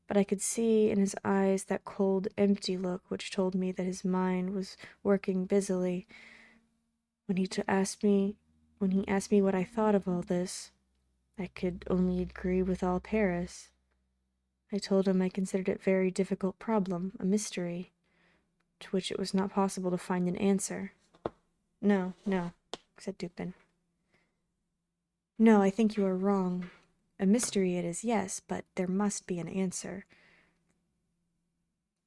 Speaker 1: but I could see in his eyes that cold, empty look which told me that his mind was working busily. When he asked me what I thought of all this, I could only agree with all Paris. I told him I considered it a very difficult problem, a mystery, to which it was not possible to find an answer. No, said Dupin. No, I think you are wrong. A mystery it is, yes, but there must be an answer.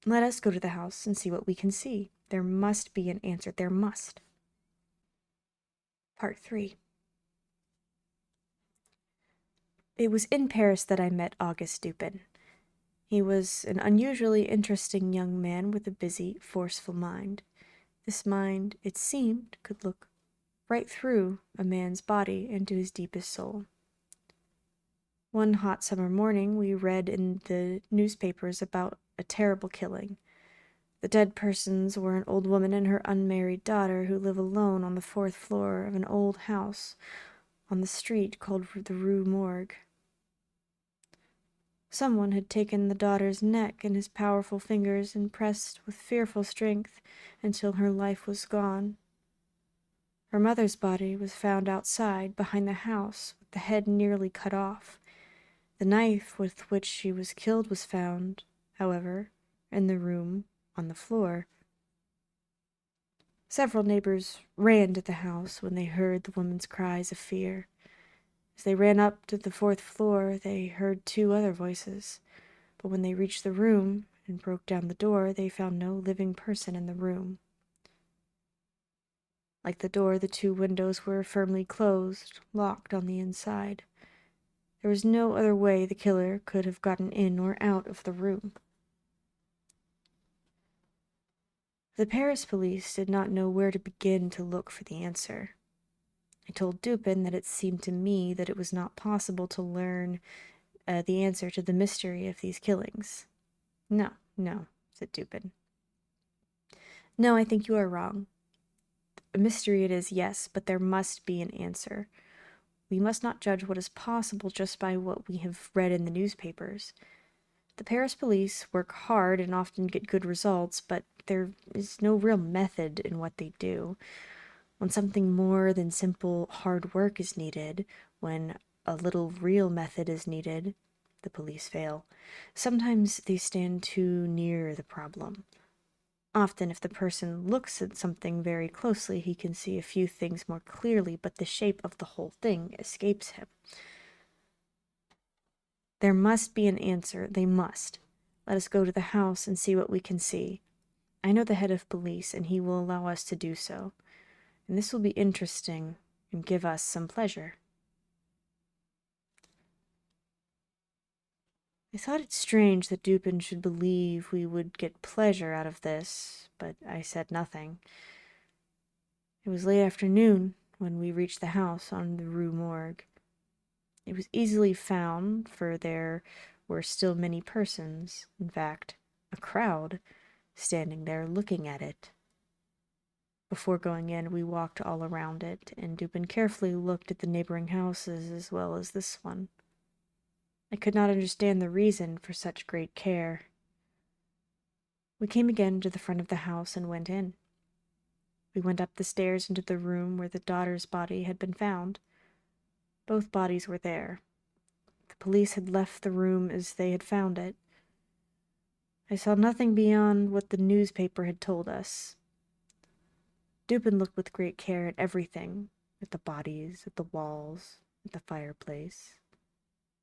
Speaker 1: Let us go to the house and see what we can see. There must be an answer. There must. Part 3. It was in Paris that I met Auguste Dupin. He was an unusually interesting young man with a busy, forceful mind. This mind, it seemed, could look right through a man's body into his deepest soul. One hot summer morning, we read in the newspapers about a terrible killing. The dead persons were an old woman and her unmarried daughter who live alone on the 4th floor of an old house on the street called the Rue Morgue. Someone had taken the daughter's neck in his powerful fingers and pressed with fearful strength until her life was gone. Her mother's body was found outside behind the house with the head nearly cut off. The knife with which she was killed was found, however, in the room on the floor. Several neighbors ran to the house when they heard the woman's cries of fear. As they ran up to the 4th floor, they heard 2 other voices, but when they reached the room and broke down the door, they found no living person in the room. Like the door, the 2 windows were firmly closed, locked on the inside. There was no other way the killer could have gotten in or out of the room. The Paris police did not know where to begin to look for the answer. I told Dupin that it seemed to me that it was not possible to learn the answer to the mystery of these killings. No, said Dupin. No, I think you are wrong. A mystery it is, yes, but there must be an answer. We must not judge what is possible just by what we have read in the newspapers. The Paris police work hard and often get good results, but there is no real method in what they do. When something more than simple hard work is needed, when a little real method is needed, the police fail. Sometimes they stand too near the problem. Often, if the person looks at something very closely, he can see a few things more clearly, but the shape of the whole thing escapes him. There must be an answer. They must. Let us go to the house and see what we can see. I know the head of police, and he will allow us to do so. And this will be interesting and give us some pleasure. I thought it strange that Dupin should believe we would get pleasure out of this, but I said nothing. It was late afternoon when we reached the house on the Rue Morgue. It was easily found, for there were still many persons, in fact, a crowd, standing there looking at it. Before going in, we walked all around it, and Dupin carefully looked at the neighboring houses as well as this one. I could not understand the reason for such great care. We came again to the front of the house and went in. We went up the stairs into the room where the daughter's body had been found. Both bodies were there. The police had left the room as they had found it. I saw nothing beyond what the newspaper had told us. Dupin looked with great care at everything, at the bodies, at the walls, at the fireplace,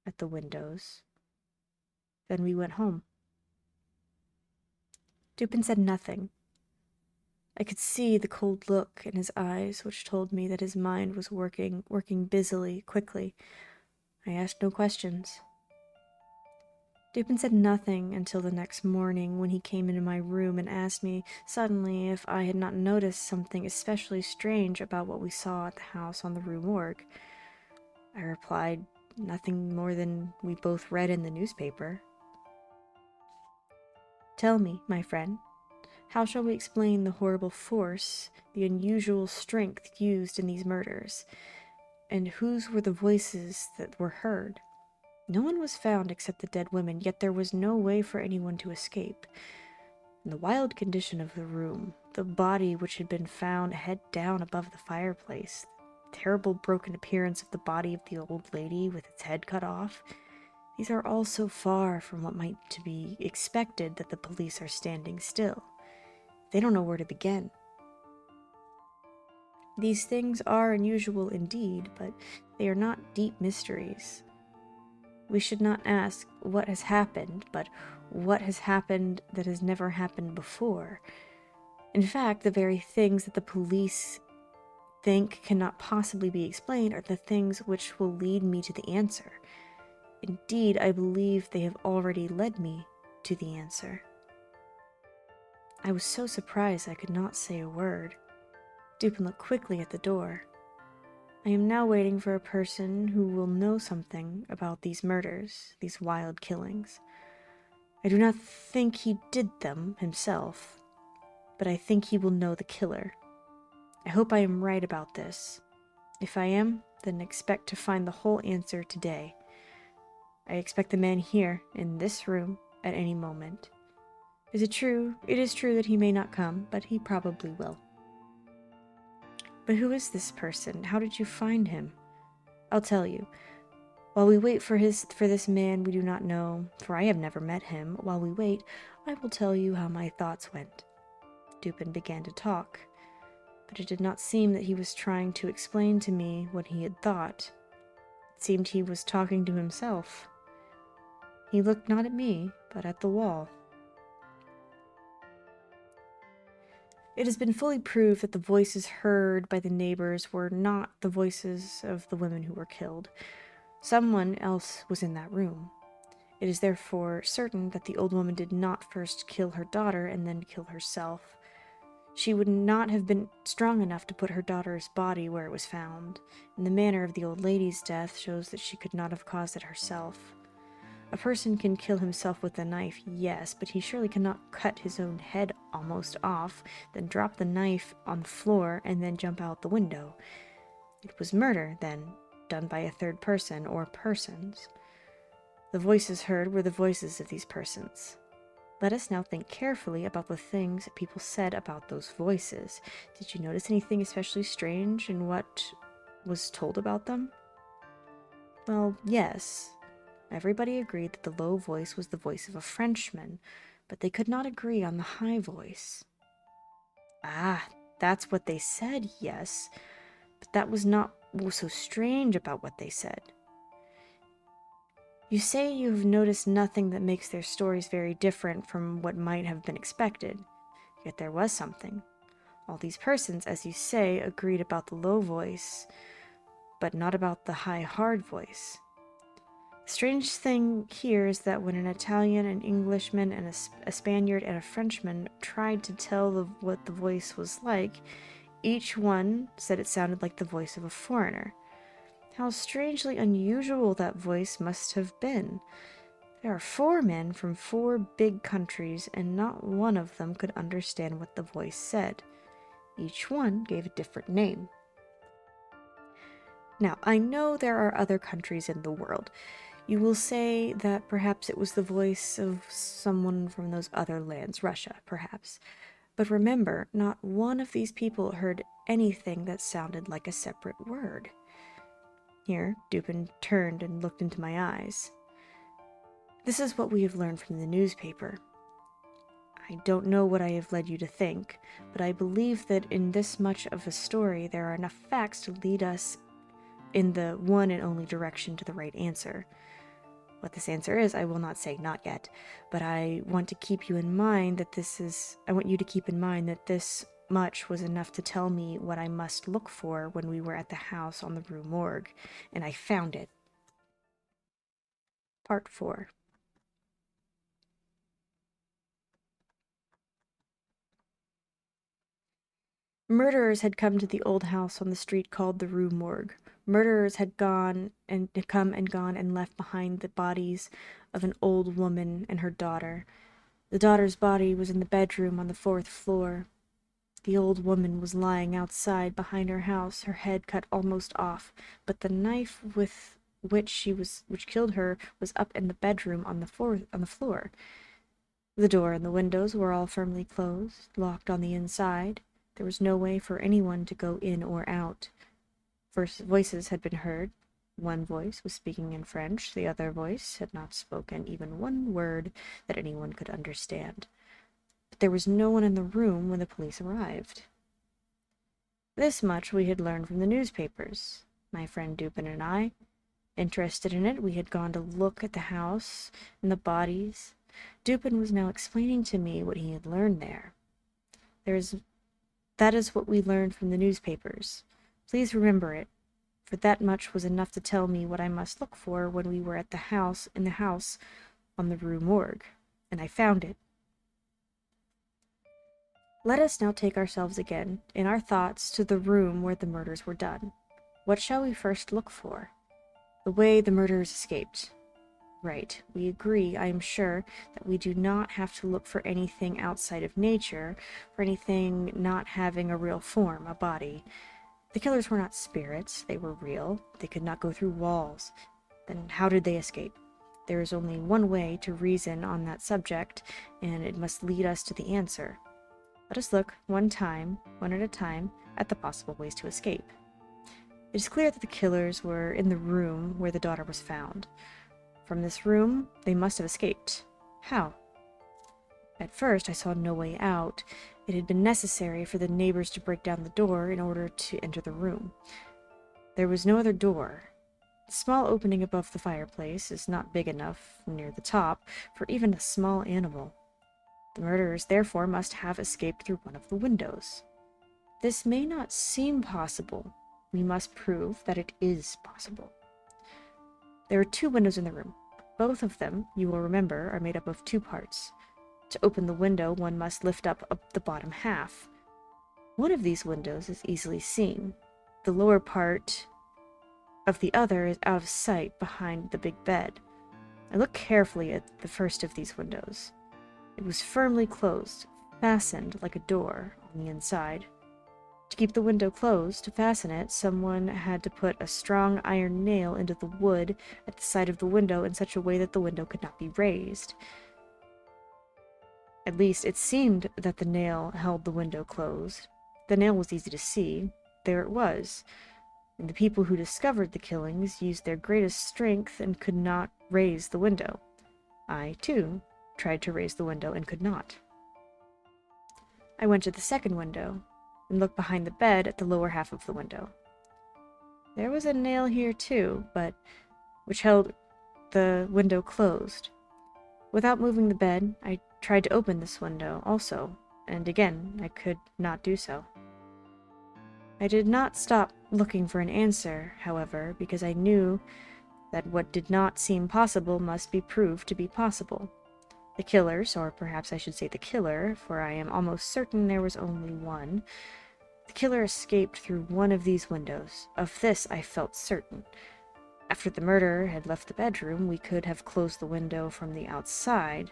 Speaker 1: at the windows. Then we went home. Dupin said nothing. I could see the cold look in his eyes, which told me that his mind was working busily, quickly. I asked no questions. Dupin said nothing until the next morning when he came into my room and asked me suddenly if I had not noticed something especially strange about what we saw at the house on the Rue Morgue. I replied, nothing more than we both read in the newspaper. Tell me, my friend, how shall we explain the horrible force, the unusual strength used in these murders? And whose were the voices that were heard? No one was found except the dead women, yet there was no way for anyone to escape. In the wild condition of the room, the body which had been found head down above the fireplace, the terrible broken appearance of the body of the old lady with its head cut off, these are all so far from what might to be expected that the police are standing still. They don't know where to begin. These things are unusual indeed, but they are not deep mysteries. We should not ask what has happened, but what has happened that has never happened before. In fact, the very things that the police think cannot possibly be explained are the things which will lead me to the answer. Indeed, I believe they have already led me to the answer. I was so surprised I could not say a word. Dupin looked quickly at the door. I am now waiting for a person who will know something about these murders, these wild killings. I do not think he did them himself. but I think he will know the killer. I hope I am right about this. If I am, then expect to find the whole answer today. I expect the man here, in this room, at any moment. Is it true? It is true that he may not come, but he probably will. But who is this person? How did you find him? I'll tell you. While we wait for this man we do not know, for I have never met him, while we wait, I will tell you how my thoughts went. Dupin began to talk, but it did not seem that he was trying to explain to me what he had thought. It seemed he was talking to himself. He looked not at me, but at the wall. It has been fully proved that the voices heard by the neighbors were not the voices of the women who were killed. Someone else was in that room. It is therefore certain that the old woman did not first kill her daughter and then kill herself. She would not have been strong enough to put her daughter's body where it was found, and the manner of the old lady's death shows that she could not have caused it herself. A person can kill himself with a knife, yes, but he surely cannot cut his own head almost off, then drop the knife on the floor, and then jump out the window. It was murder, then, done by a third person or persons. The voices heard were the voices of these persons. Let us now think carefully about the things people said about those voices. Did you notice anything especially strange in what was told about them? Well, yes. Everybody agreed that the low voice was the voice of a Frenchman, but they could not agree on the high voice. Ah, that's what they said, yes, but that was not what was so strange about what they said. You say you have noticed nothing that makes their stories very different from what might have been expected, yet there was something. All these persons, as you say, agreed about the low voice, but not about the high, hard voice. The strange thing here is that when an Italian, an Englishman, and a Spaniard, and a Frenchman tried to tell what the voice was like, each one said it sounded like the voice of a foreigner. How strangely unusual that voice must have been. There are 4 men from 4 big countries, and not one of them could understand what the voice said. Each one gave a different name. Now, I know there are other countries in the world. You will say that perhaps it was the voice of someone from those other lands, Russia, perhaps. But remember, not one of these people heard anything that sounded like a separate word. Here, Dupin turned and looked into my eyes. This is what we have learned from the newspaper. I don't know what I have led you to think, but I believe that in this much of a story there are enough facts to lead us in the one and only direction to the right answer. What this answer is, I will not say, not yet, but I want to keep you in mind that I want you to keep in mind that this much was enough to tell me what I must look for when we were at the house on the Rue Morgue, and I found it. Part 4. Murderers had come to the old house on the street called the Rue Morgue. Murderers had come and gone and left behind the bodies of an old woman and her daughter. The daughter's body was in the bedroom on the 4th floor. The old woman was lying outside behind her house, her head cut almost off, but the knife which killed her was up in the bedroom on the floor. The door and the windows were all firmly closed, locked on the inside. There was no way for anyone to go in or out. First voices had been heard. One voice was speaking in French. The other voice had not spoken even one word that anyone could understand. But there was no one in the room when the police arrived. This much we had learned from the newspapers. My friend Dupin and I, interested in it, we had gone to look at the house and the bodies. Dupin was now explaining to me what he had learned there. That is what we learned from the newspapers. Please remember it, for that much was enough to tell me what I must look for when we were at the house on the Rue Morgue, and I found it. Let us now take ourselves again, in our thoughts, to the room where the murders were done. What shall we first look for? The way the murderers escaped. Right, we agree, I am sure, that we do not have to look for anything outside of nature, for anything not having a real form, a body. The killers were not spirits, they were real. They could not go through walls. Then how did they escape? There is only one way to reason on that subject, and it must lead us to the answer. Let us look, one at a time, at the possible ways to escape. It is clear that the killers were in the room where the daughter was found. From this room, they must have escaped. How? At first, I saw no way out. It had been necessary for the neighbors to break down the door in order to enter the room. There was no other door. The small opening above the fireplace is not big enough, near the top, for even a small animal. The murderers therefore must have escaped through one of the windows. This may not seem possible. We must prove that it is possible. There are 2 windows in the room. Both of them, you will remember, are made up of 2 parts. To open the window, one must lift up the bottom half. One of these windows is easily seen. The lower part of the other is out of sight behind the big bed. I looked carefully at the first of these windows. It was firmly closed, fastened like a door on the inside. To keep the window closed, to fasten it, someone had to put a strong iron nail into the wood at the side of the window in such a way that the window could not be raised. At least it seemed that the nail held the window closed. The nail was easy to see. There it was. And the people who discovered the killings used their greatest strength and could not raise the window. I, too, tried to raise the window and could not. I went to the second window and looked behind the bed at the lower half of the window. There was a nail here too, but which held the window closed. Without moving the bed, I tried to open this window also, and again I could not do so. I did not stop looking for an answer, however, because I knew that what did not seem possible must be proved to be possible. The killers, or perhaps I should say the killer, for I am almost certain there was only one, the killer escaped through one of these windows. Of this I felt certain. After the murderer had left the bedroom, we could have closed the window from the outside.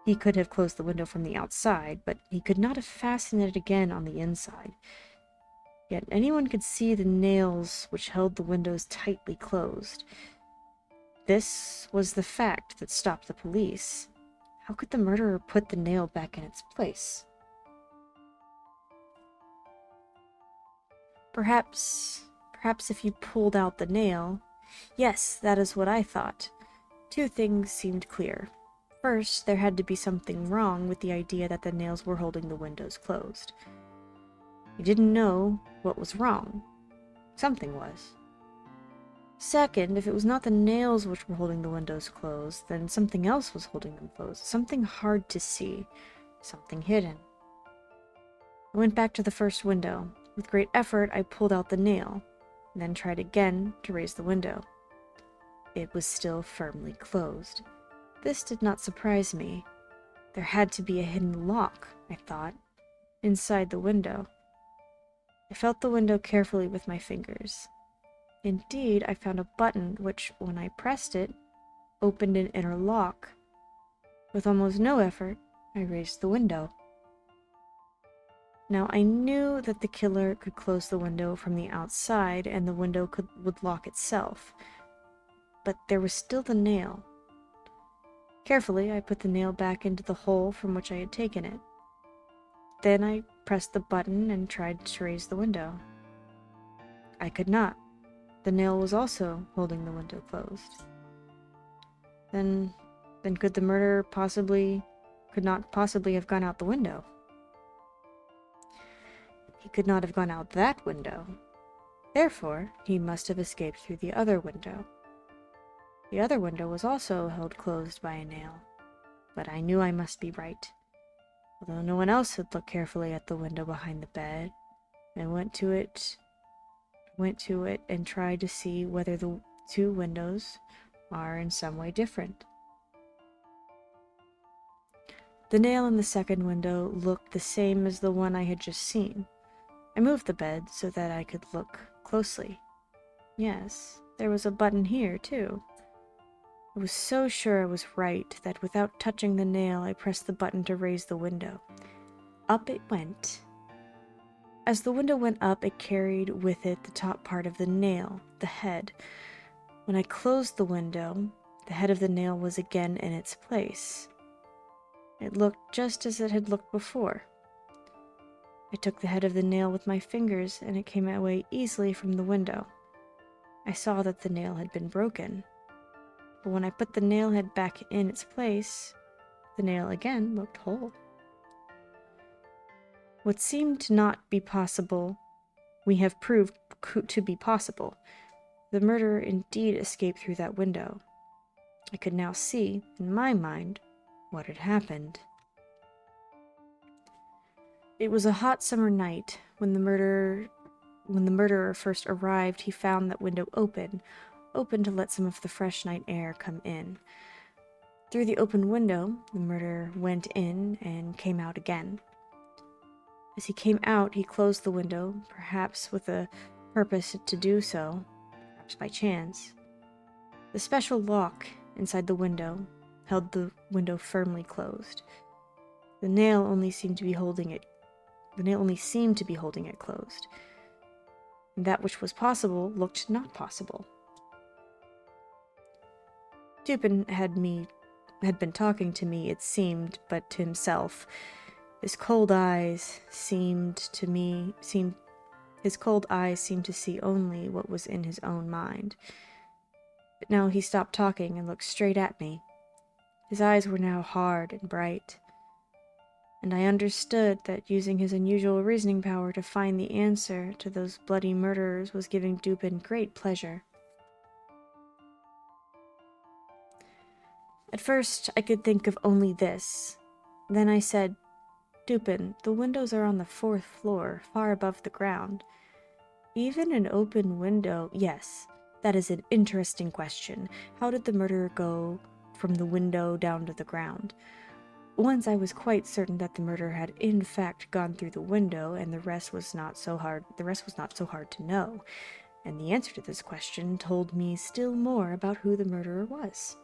Speaker 1: He could have closed the window from the outside, but he could not have fastened it again on the inside. Yet anyone could see the nails which held the windows tightly closed. This was the fact that stopped the police. How could the murderer put the nail back in its place? Perhaps if you pulled out the nail... Yes, that is what I thought. 2 things seemed clear. First, there had to be something wrong with the idea that the nails were holding the windows closed. I didn't know what was wrong. Something was. Second, if it was not the nails which were holding the windows closed, then something else was holding them closed. Something hard to see. Something hidden. I went back to the first window. With great effort, I pulled out the nail, and then tried again to raise the window. It was still firmly closed. This did not surprise me. There had to be a hidden lock, I thought, inside the window. I felt the window carefully with my fingers. Indeed, I found a button which, when I pressed it, opened an inner lock. With almost no effort, I raised the window. Now, I knew that the killer could close the window from the outside and the window would lock itself. But there was still the nail. Carefully, I put the nail back into the hole from which I had taken it. Then I pressed the button and tried to raise the window. I could not. The nail was also holding the window closed. Then could the murderer could not possibly have gone out the window? He could not have gone out that window. Therefore, he must have escaped through the other window. The other window was also held closed by a nail, but I knew I must be right. Although no one else had looked carefully at the window behind the bed, I went to it and tried to see whether the 2 windows are in some way different. The nail in the second window looked the same as the one I had just seen. I moved the bed so that I could look closely. Yes, there was a button here, too. I was so sure I was right that without touching the nail, I pressed the button to raise the window. Up it went. As the window went up, it carried with it the top part of the nail, the head. When I closed the window, the head of the nail was again in its place. It looked just as it had looked before. I took the head of the nail with my fingers, and it came away easily from the window. I saw that the nail had been broken. But when I put the nail head back in its place, the nail again looked whole. What seemed to not be possible, we have proved to be possible. The murderer indeed escaped through that window. I could now see, in my mind, what had happened. It was a hot summer night. When the murderer first arrived, he found that window open to let some of the fresh night air come in. Through the open window, the murderer went in and came out again. As he came out, he closed the window, perhaps with a purpose to do so, perhaps by chance. The special lock inside the window held the window firmly closed. The nail only seemed to be holding it closed. And that which was possible looked not possible. Dupin had been talking to me, it seemed, but to himself. His cold eyes seemed to see only what was in his own mind. But now he stopped talking and looked straight at me. His eyes were now hard and bright, and I understood that using his unusual reasoning power to find the answer to those bloody murderers was giving Dupin great pleasure. At first, I could think of only this. Then I said, "Dupin, the windows are on the 4th floor, far above the ground." "Even an open window—" "Yes, that is an interesting question. How did the murderer go from the window down to the ground?" Once I was quite certain that the murderer had in fact gone through the window, and the rest was not so hard to know. And the answer to this question told me still more about who the murderer was.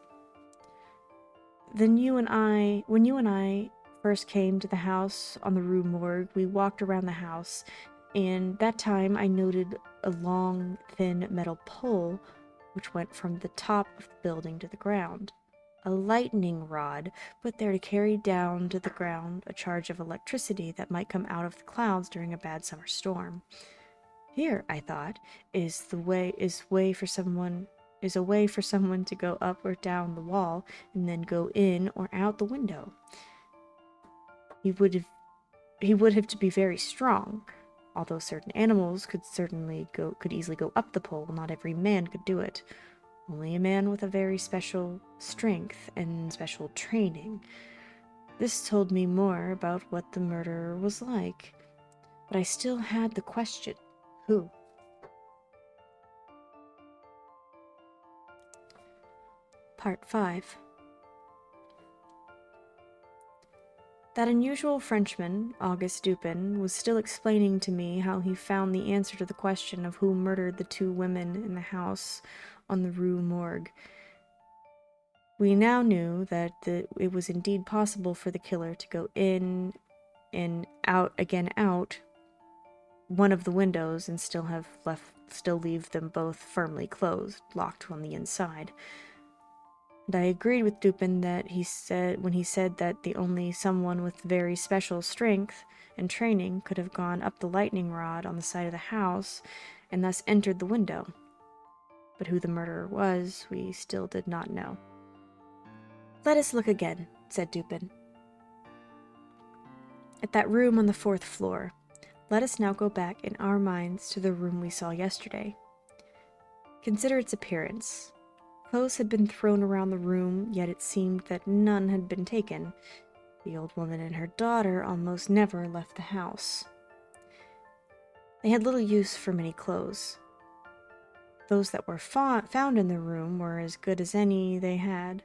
Speaker 1: When you and I first came to the house on the Rue Morgue, we walked around the house, and that time I noted a long, thin metal pole which went from the top of the building to the ground. A lightning rod put there to carry down to the ground a charge of electricity that might come out of the clouds during a bad summer storm. Here, I thought, is a way for someone to go up or down the wall and then go in or out the window. He would have to be very strong. Although certain animals could easily go up the pole, not every man could do it. Only a man with a very special strength and special training. This told me more about what the murderer was like. But I still had the question, who? Part 5. That unusual Frenchman, Auguste Dupin, was still explaining to me how he found the answer to the question of who murdered the 2 women in the house on the Rue Morgue. We now knew that it was indeed possible for the killer to go in and out one of the windows and still leave them both firmly closed, locked on the inside. And I agreed with Dupin when he said that only someone with very special strength and training could have gone up the lightning rod on the side of the house and thus entered the window. But who the murderer was, we still did not know. "Let us look again," said Dupin. "At that room on the 4th floor. Let us now go back in our minds to the room we saw yesterday. Consider its appearance. Clothes had been thrown around the room, yet it seemed that none had been taken. The old woman and her daughter almost never left the house. They had little use for many clothes. Those that were found in the room were as good as any they had.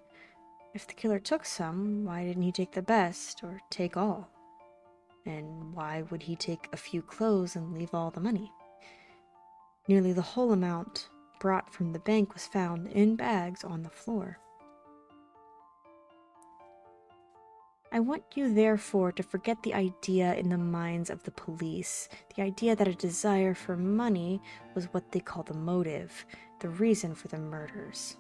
Speaker 1: If the killer took some, why didn't he take the best, or take all? And why would he take a few clothes and leave all the money? Nearly the whole amount brought from the bank was found in bags on the floor. I want you, therefore, to forget the idea in the minds of the police, the idea that a desire for money was what they call the motive, the reason for the murders.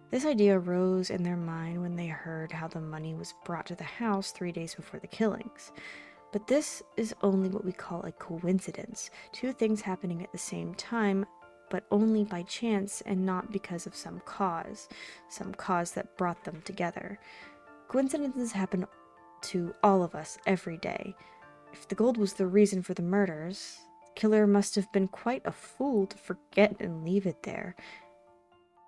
Speaker 1: This idea arose in their mind when they heard how the money was brought to the house 3 days before the killings. But this is only what we call a coincidence, two things happening at the same time, but only by chance and not because of some cause that brought them together. Coincidences happen to all of us every day. If the gold was the reason for the murders, the killer must have been quite a fool to forget and leave it there.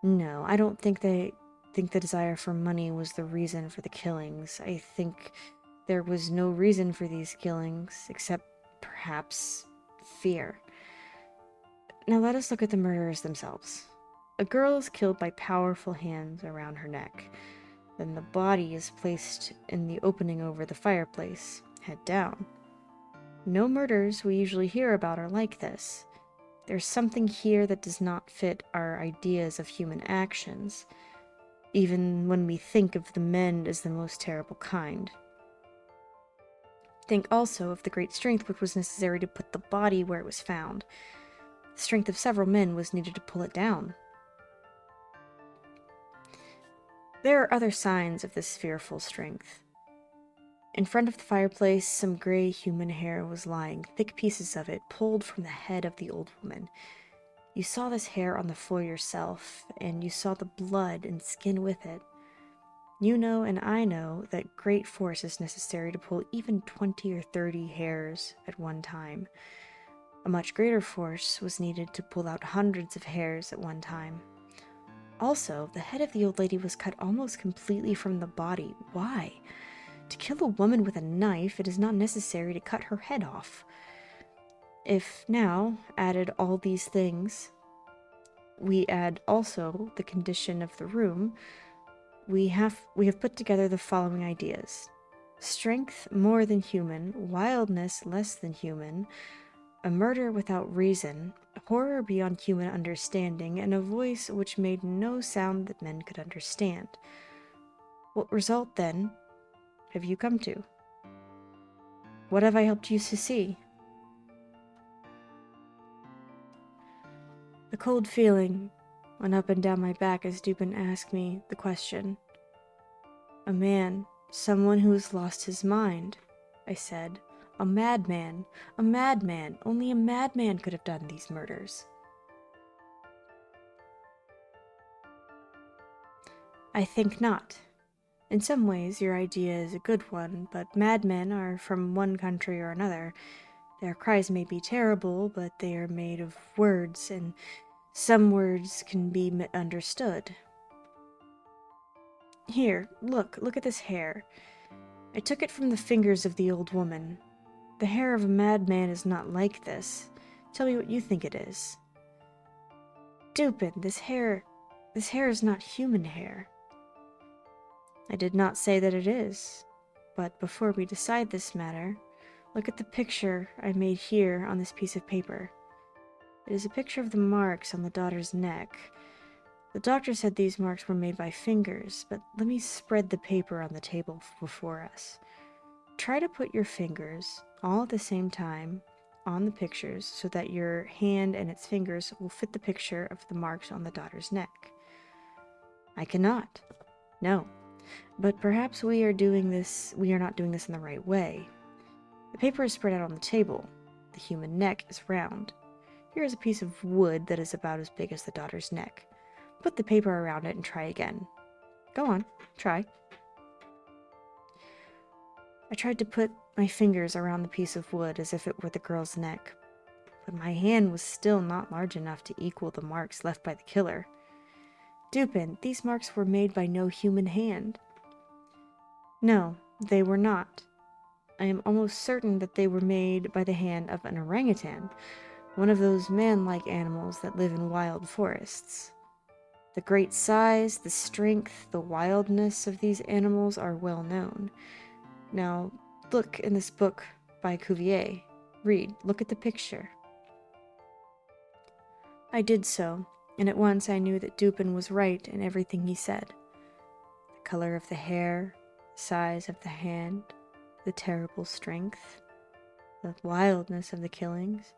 Speaker 1: No, I don't think they think the desire for money was the reason for the killings. I think there was no reason for these killings except perhaps fear. Now let us look at the murderers themselves. A girl is killed by powerful hands around her neck. Then the body is placed in the opening over the fireplace, head down. No murders we usually hear about are like this. There's something here that does not fit our ideas of human actions, even when we think of the men as the most terrible kind. Think also of the great strength which was necessary to put the body where it was found. The strength of several men was needed to pull it down. There are other signs of this fearful strength. In front of the fireplace, some gray human hair was lying, thick pieces of it pulled from the head of the old woman. You saw this hair on the floor yourself, and you saw the blood and skin with it. You know and I know that great force is necessary to pull even 20 or 30 hairs at one time. A much greater force was needed to pull out hundreds of hairs at one time. Also, the head of the old lady was cut almost completely from the body. Why? To kill a woman with a knife, it is not necessary to cut her head off. If now added all these things, we add also the condition of the room, we have put together the following ideas. Strength more than human, wildness less than human, a murder without reason, horror beyond human understanding, and a voice which made no sound that men could understand. What result, then, have you come to? What have I helped you to see? A cold feeling went up and down my back as Dupin asked me the question. A man, someone who has lost his mind, I said. A madman, only a madman could have done these murders. I think not. In some ways, your idea is a good one, but madmen are from one country or another. Their cries may be terrible, but they are made of words, and some words can be understood. Here, look at this hair. I took it from the fingers of the old woman. The hair of a madman is not like this. Tell me what you think it is. Dupin, this hair is not human hair. I did not say that it is, but before we decide this matter, look at the picture I made here on this piece of paper. It is a picture of the marks on the daughter's neck. The doctor said these marks were made by fingers, but let me spread the paper on the table before us. Try to put your fingers, all at the same time, on the pictures so that your hand and its fingers will fit the picture of the marks on the daughter's neck. I cannot. No. But perhaps we are not doing this in the right way. The paper is spread out on the table. The human neck is round. Here is a piece of wood that is about as big as the daughter's neck. Put the paper around it and try again. Go on, try. I tried to put my fingers around the piece of wood as if it were the girl's neck, but my hand was still not large enough to equal the marks left by the killer. Dupin, these marks were made by no human hand. No, they were not. I am almost certain that they were made by the hand of an orangutan, one of those man-like animals that live in wild forests. The great size, the strength, the wildness of these animals are well known. Now, look in this book by Cuvier. Read, look at the picture. I did so, and at once I knew that Dupin was right in everything he said. The color of the hair, The size of the hand, the terrible strength, the wildness of the killings.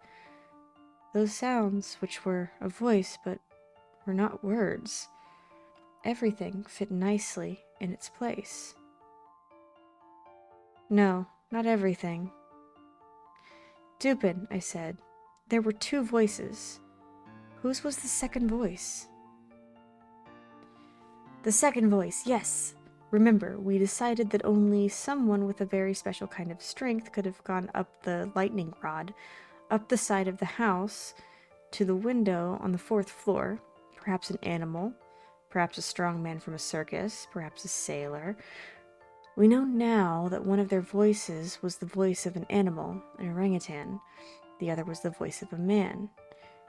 Speaker 1: Those sounds which were a voice but were not words. Everything fit nicely in its place. No, not everything. Dupin, I said. There were 2 voices. Whose was the second voice? The second voice, yes. Remember, we decided that only someone with a very special kind of strength could have gone up the lightning rod, up the side of the house, to the window on the 4th floor, perhaps an animal, perhaps a strong man from a circus, perhaps a sailor. We know now that one of their voices was the voice of an animal, an orangutan. The other was the voice of a man.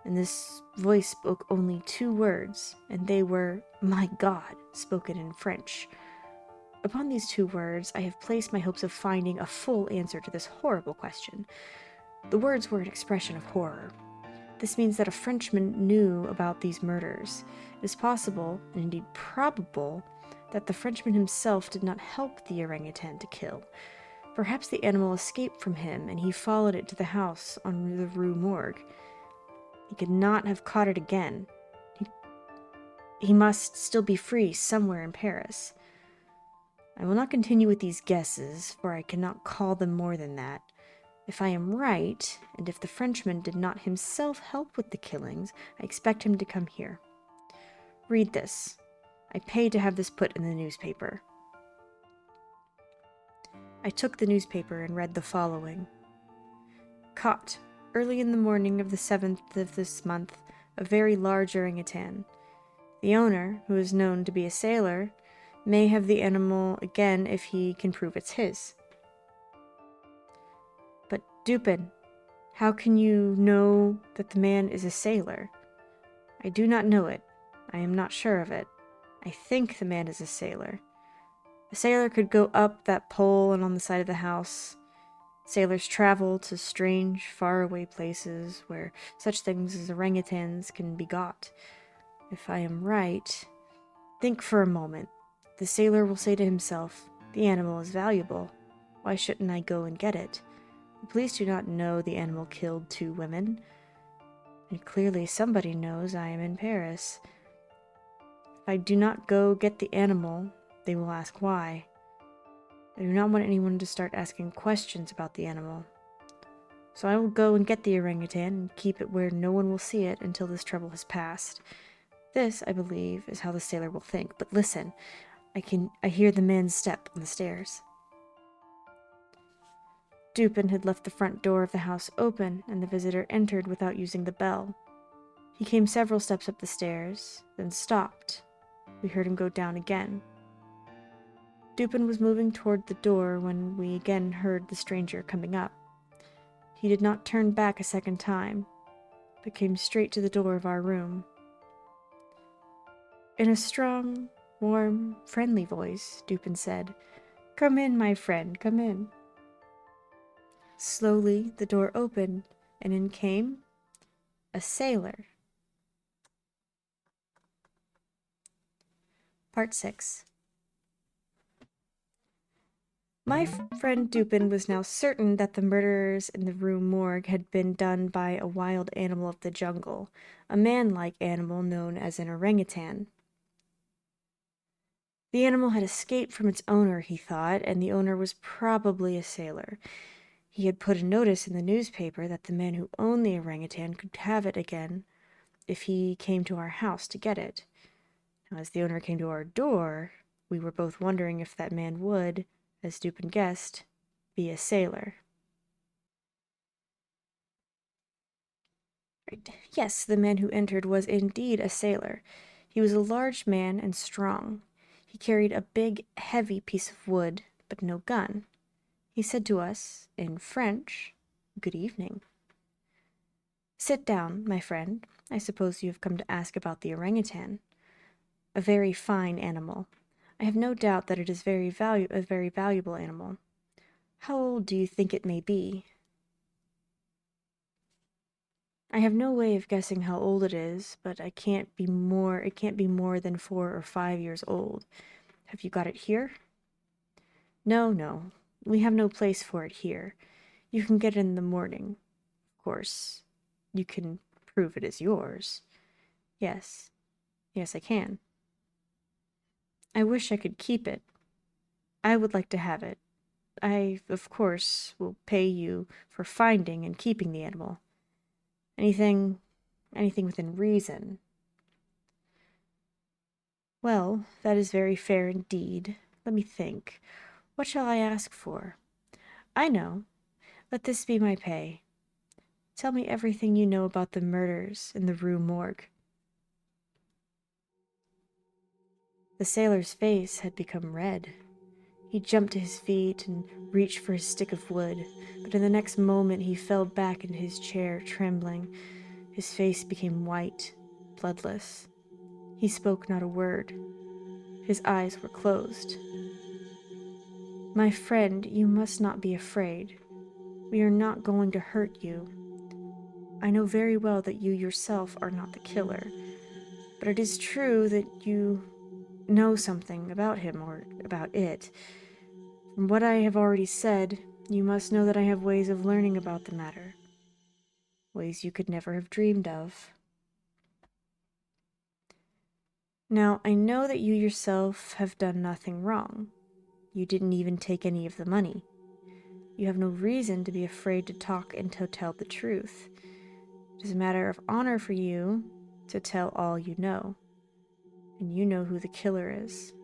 Speaker 1: And this voice spoke only 2 words, and they were, "My God," spoken in French. Upon these 2 words, I have placed my hopes of finding a full answer to this horrible question. The words were an expression of horror. This means that a Frenchman knew about these murders. It is possible, and indeed probable, that the Frenchman himself did not help the orangutan to kill. Perhaps the animal escaped from him, and he followed it to the house on the Rue Morgue. He could not have caught it again. He must still be free somewhere in Paris. I will not continue with these guesses, for I cannot call them more than that. If I am right, and if the Frenchman did not himself help with the killings, I expect him to come here. Read this. I paid to have this put in the newspaper. I took the newspaper and read the following. Caught, early in the morning of the 7th of this month, a very large orangutan. The owner, who is known to be a sailor, may have the animal again if he can prove it's his. But, Dupin, how can you know that the man is a sailor? I do not know it. I am not sure of it. I think the man is a sailor. A sailor could go up that pole and on the side of the house. Sailors travel to strange, faraway places where such things as orangutans can be got. If I am right, think for a moment. The sailor will say to himself, the animal is valuable. Why shouldn't I go and get it? The police do not know the animal killed 2 women. And clearly somebody knows I am in Paris. If I do not go get the animal, they will ask why. I do not want anyone to start asking questions about the animal. So I will go and get the orangutan and keep it where no one will see it until this trouble has passed. This, I believe, is how the sailor will think. But listen, I hear the man's step on the stairs. Dupin had left the front door of the house open, and the visitor entered without using the bell. He came several steps up the stairs, then stopped. We heard him go down again. Dupin was moving toward the door when we again heard the stranger coming up. He did not turn back a second time, but came straight to the door of our room. In a strong, warm, friendly voice, Dupin said, "Come in, my friend, come in." Slowly, the door opened, and in came a sailor. Part 6. My friend Dupin was now certain that the murders in the Rue Morgue had been done by a wild animal of the jungle, a man-like animal known as an orangutan. The animal had escaped from its owner, he thought, and the owner was probably a sailor. He had put a notice in the newspaper that the man who owned the orangutan could have it again if he came to our house to get it. Now, as the owner came to our door, we were both wondering if that man would, as Dupin guessed, be a sailor. Right. Yes, the man who entered was indeed a sailor. He was a large man and strong. He carried a big, heavy piece of wood, but no gun. He said to us, in French, "Good evening." "Sit down, my friend. I suppose you have come to ask about the orangutan. A very fine animal. I have no doubt that it is a very valuable animal. How old do you think it may be?" "I have no way of guessing how old it is, but it can't be more than 4 or 5 years old. Have you got it here?" No, no, we have no place for it here. You can get it in the morning. Of course, you can prove it is yours. Yes, yes, I can. I wish I could keep it. I would like to have it. I, of course, will pay you for finding and keeping the animal. Anything within reason. Well, that is very fair indeed. Let me think. What shall I ask for? I know. Let this be my pay. Tell me everything you know about the murders in the Rue Morgue. The sailor's face had become red. He jumped to his feet and reached for his stick of wood, but in the next moment he fell back into his chair, trembling. His face became white, bloodless. He spoke not a word. His eyes were closed. My friend, you must not be afraid. We are not going to hurt you. I know very well that you yourself are not the killer, but it is true that you know something about him or about it. From what I have already said, you must know that I have ways of learning about the matter. Ways you could never have dreamed of. Now, I know that you yourself have done nothing wrong. You didn't even take any of the money. You have no reason to be afraid to talk and to tell the truth. It is a matter of honor for you to tell all you know. And you know who the killer is.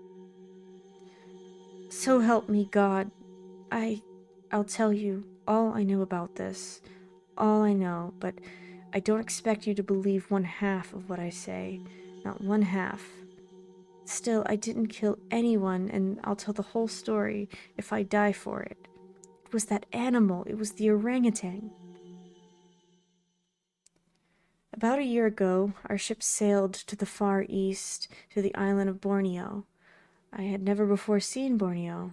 Speaker 1: So help me God. I'll tell you all I know about this. All I know, but I don't expect you to believe one half of what I say. Not one half. Still, I didn't kill anyone, and I'll tell the whole story if I die for it. It was that animal. It was the orangutan. About a year ago, our ship sailed to the far east, to the island of Borneo. I had never before seen Borneo.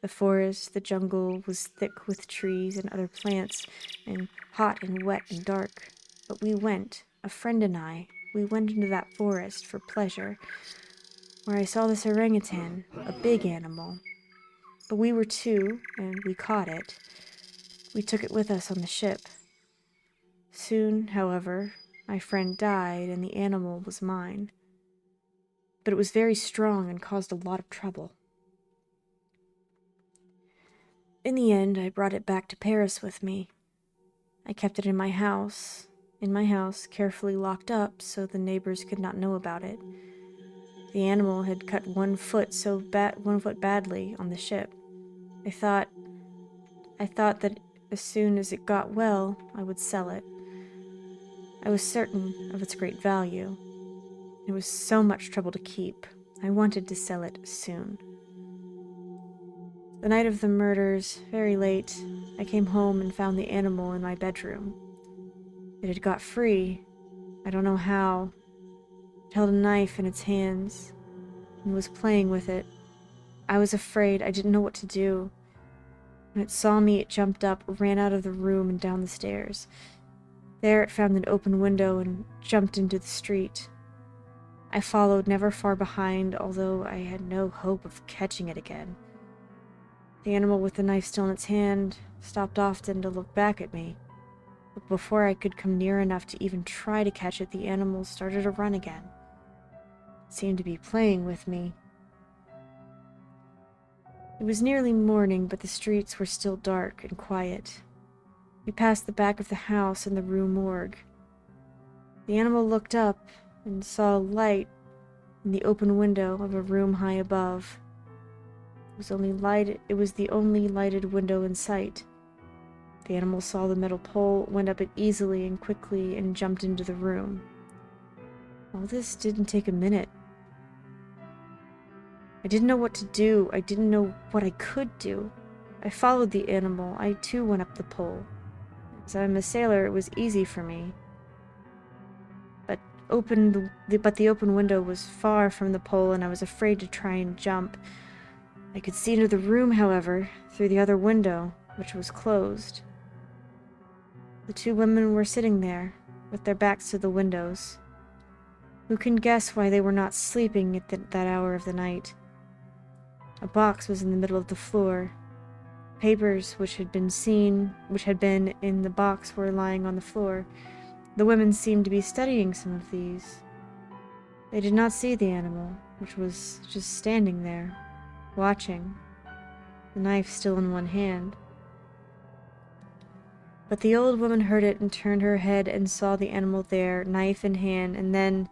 Speaker 1: The forest, the jungle, was thick with trees and other plants, and hot and wet and dark. But we went, a friend and I, we went into that forest for pleasure, where I saw this orangutan, a big animal. But we were two, and we caught it. We took it with us on the ship. Soon, however, my friend died, and the animal was mine. But it was very strong and caused a lot of trouble. In the end, I brought it back to Paris with me. I kept it in my house, carefully locked up so the neighbors could not know about it. The animal had cut one foot badly on the ship. I thought that as soon as it got well, I would sell it. I was certain of its great value. It was so much trouble to keep. I wanted to sell it soon. The night of the murders, very late, I came home and found the animal in my bedroom. It had got free. I don't know how. It held a knife in its hands and was playing with it. I was afraid. I didn't know what to do. When it saw me, it jumped up, ran out of the room and down the stairs. There it found an open window and jumped into the street. I followed, never far behind, although I had no hope of catching it again. The animal with the knife still in its hand stopped often to look back at me. But before I could come near enough to even try to catch it, the animal started to run again. It seemed to be playing with me. It was nearly morning, but the streets were still dark and quiet. We passed the back of the house and the Rue Morgue. The animal looked up and saw a light in the open window of a room high above. It was the only lighted window in sight. The animal saw the metal pole, went up it easily and quickly, and jumped into the room. All this didn't take a minute. I didn't know what to do. I didn't know what I could do. I followed the animal. I too went up the pole. As I'm a sailor, it was easy for me. But the open window was far from the pole, and I was afraid to try and jump. I could see into the room, however, through the other window, which was closed. The two women were sitting there, with their backs to the windows. Who can guess why they were not sleeping at that hour of the night? A box was in the middle of the floor. Papers which had been in the box were lying on the floor. The women seemed to be studying some of these. They did not see the animal, which was just standing there, watching, the knife still in one hand. But the old woman heard it and turned her head and saw the animal there, knife in hand, and then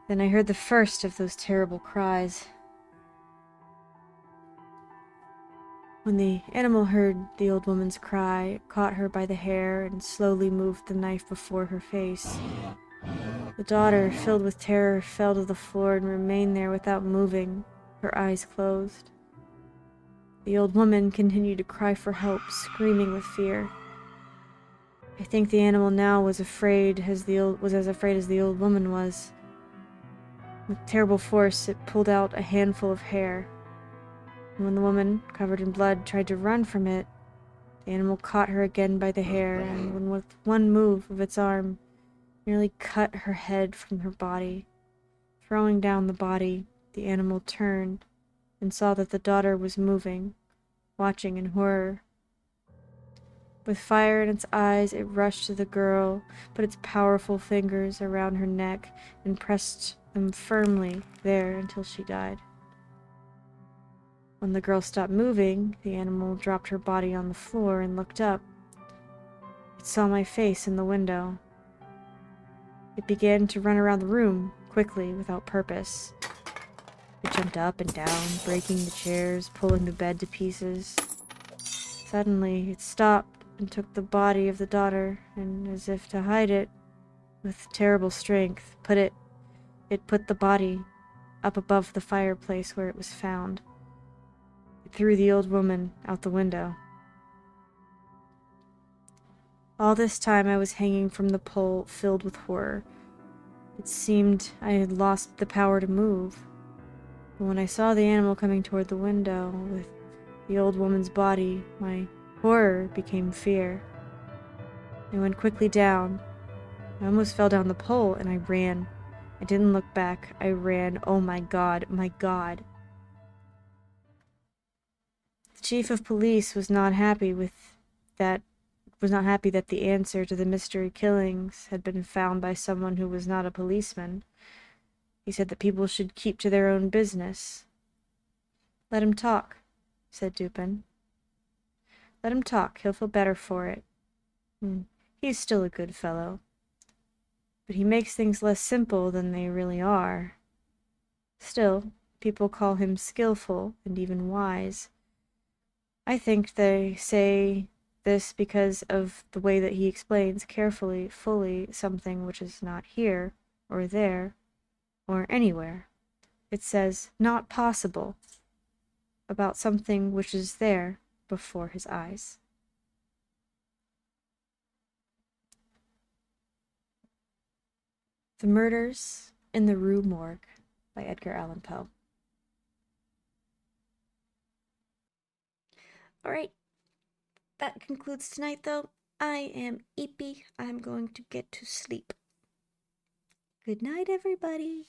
Speaker 1: I heard the first of those terrible cries. When the animal heard the old woman's cry, it caught her by the hair and slowly moved the knife before her face. The daughter, filled with terror, fell to the floor and remained there without moving, her eyes closed. The old woman continued to cry for help, screaming with fear. I think the animal now was as afraid as the old woman was. With terrible force, it pulled out a handful of hair. And when the woman, covered in blood, tried to run from it, the animal caught her again by the hair, and with one move of its arm, nearly cut her head from her body. Throwing down the body, the animal turned and saw that the daughter was moving, watching in horror. With fire in its eyes, it rushed to the girl, put its powerful fingers around her neck, and pressed them firmly there until she died. When the girl stopped moving, the animal dropped her body on the floor and looked up. It saw my face in the window. It began to run around the room, quickly, without purpose. It jumped up and down, breaking the chairs, pulling the bed to pieces. Suddenly, it stopped and took the body of the daughter, and as if to hide it, with terrible strength, it put the body up above the fireplace where it was found. It threw the old woman out the window. All this time I was hanging from the pole, filled with horror. It seemed I had lost the power to move. But when I saw the animal coming toward the window, with the old woman's body, my horror became fear. I went quickly down. I almost fell down the pole, and I ran. I didn't look back. I ran. Oh my God, my God. The chief of police was not happy that the answer to the mystery killings had been found by someone who was not a policeman. He said that people should keep to their own business. Let him talk, said Dupin. Let him talk. He'll feel better for it. He's still a good fellow. But he makes things less simple than they really are. Still, people call him skillful and even wise. I think they say this because of the way that he explains carefully, fully, something which is not here, or there, or anywhere. It says, not possible, about something which is there before his eyes. The Murders in the Rue Morgue by Edgar Allan Poe. Alright, that concludes tonight though. I am Eepy. I'm going to get to sleep. Good night, everybody.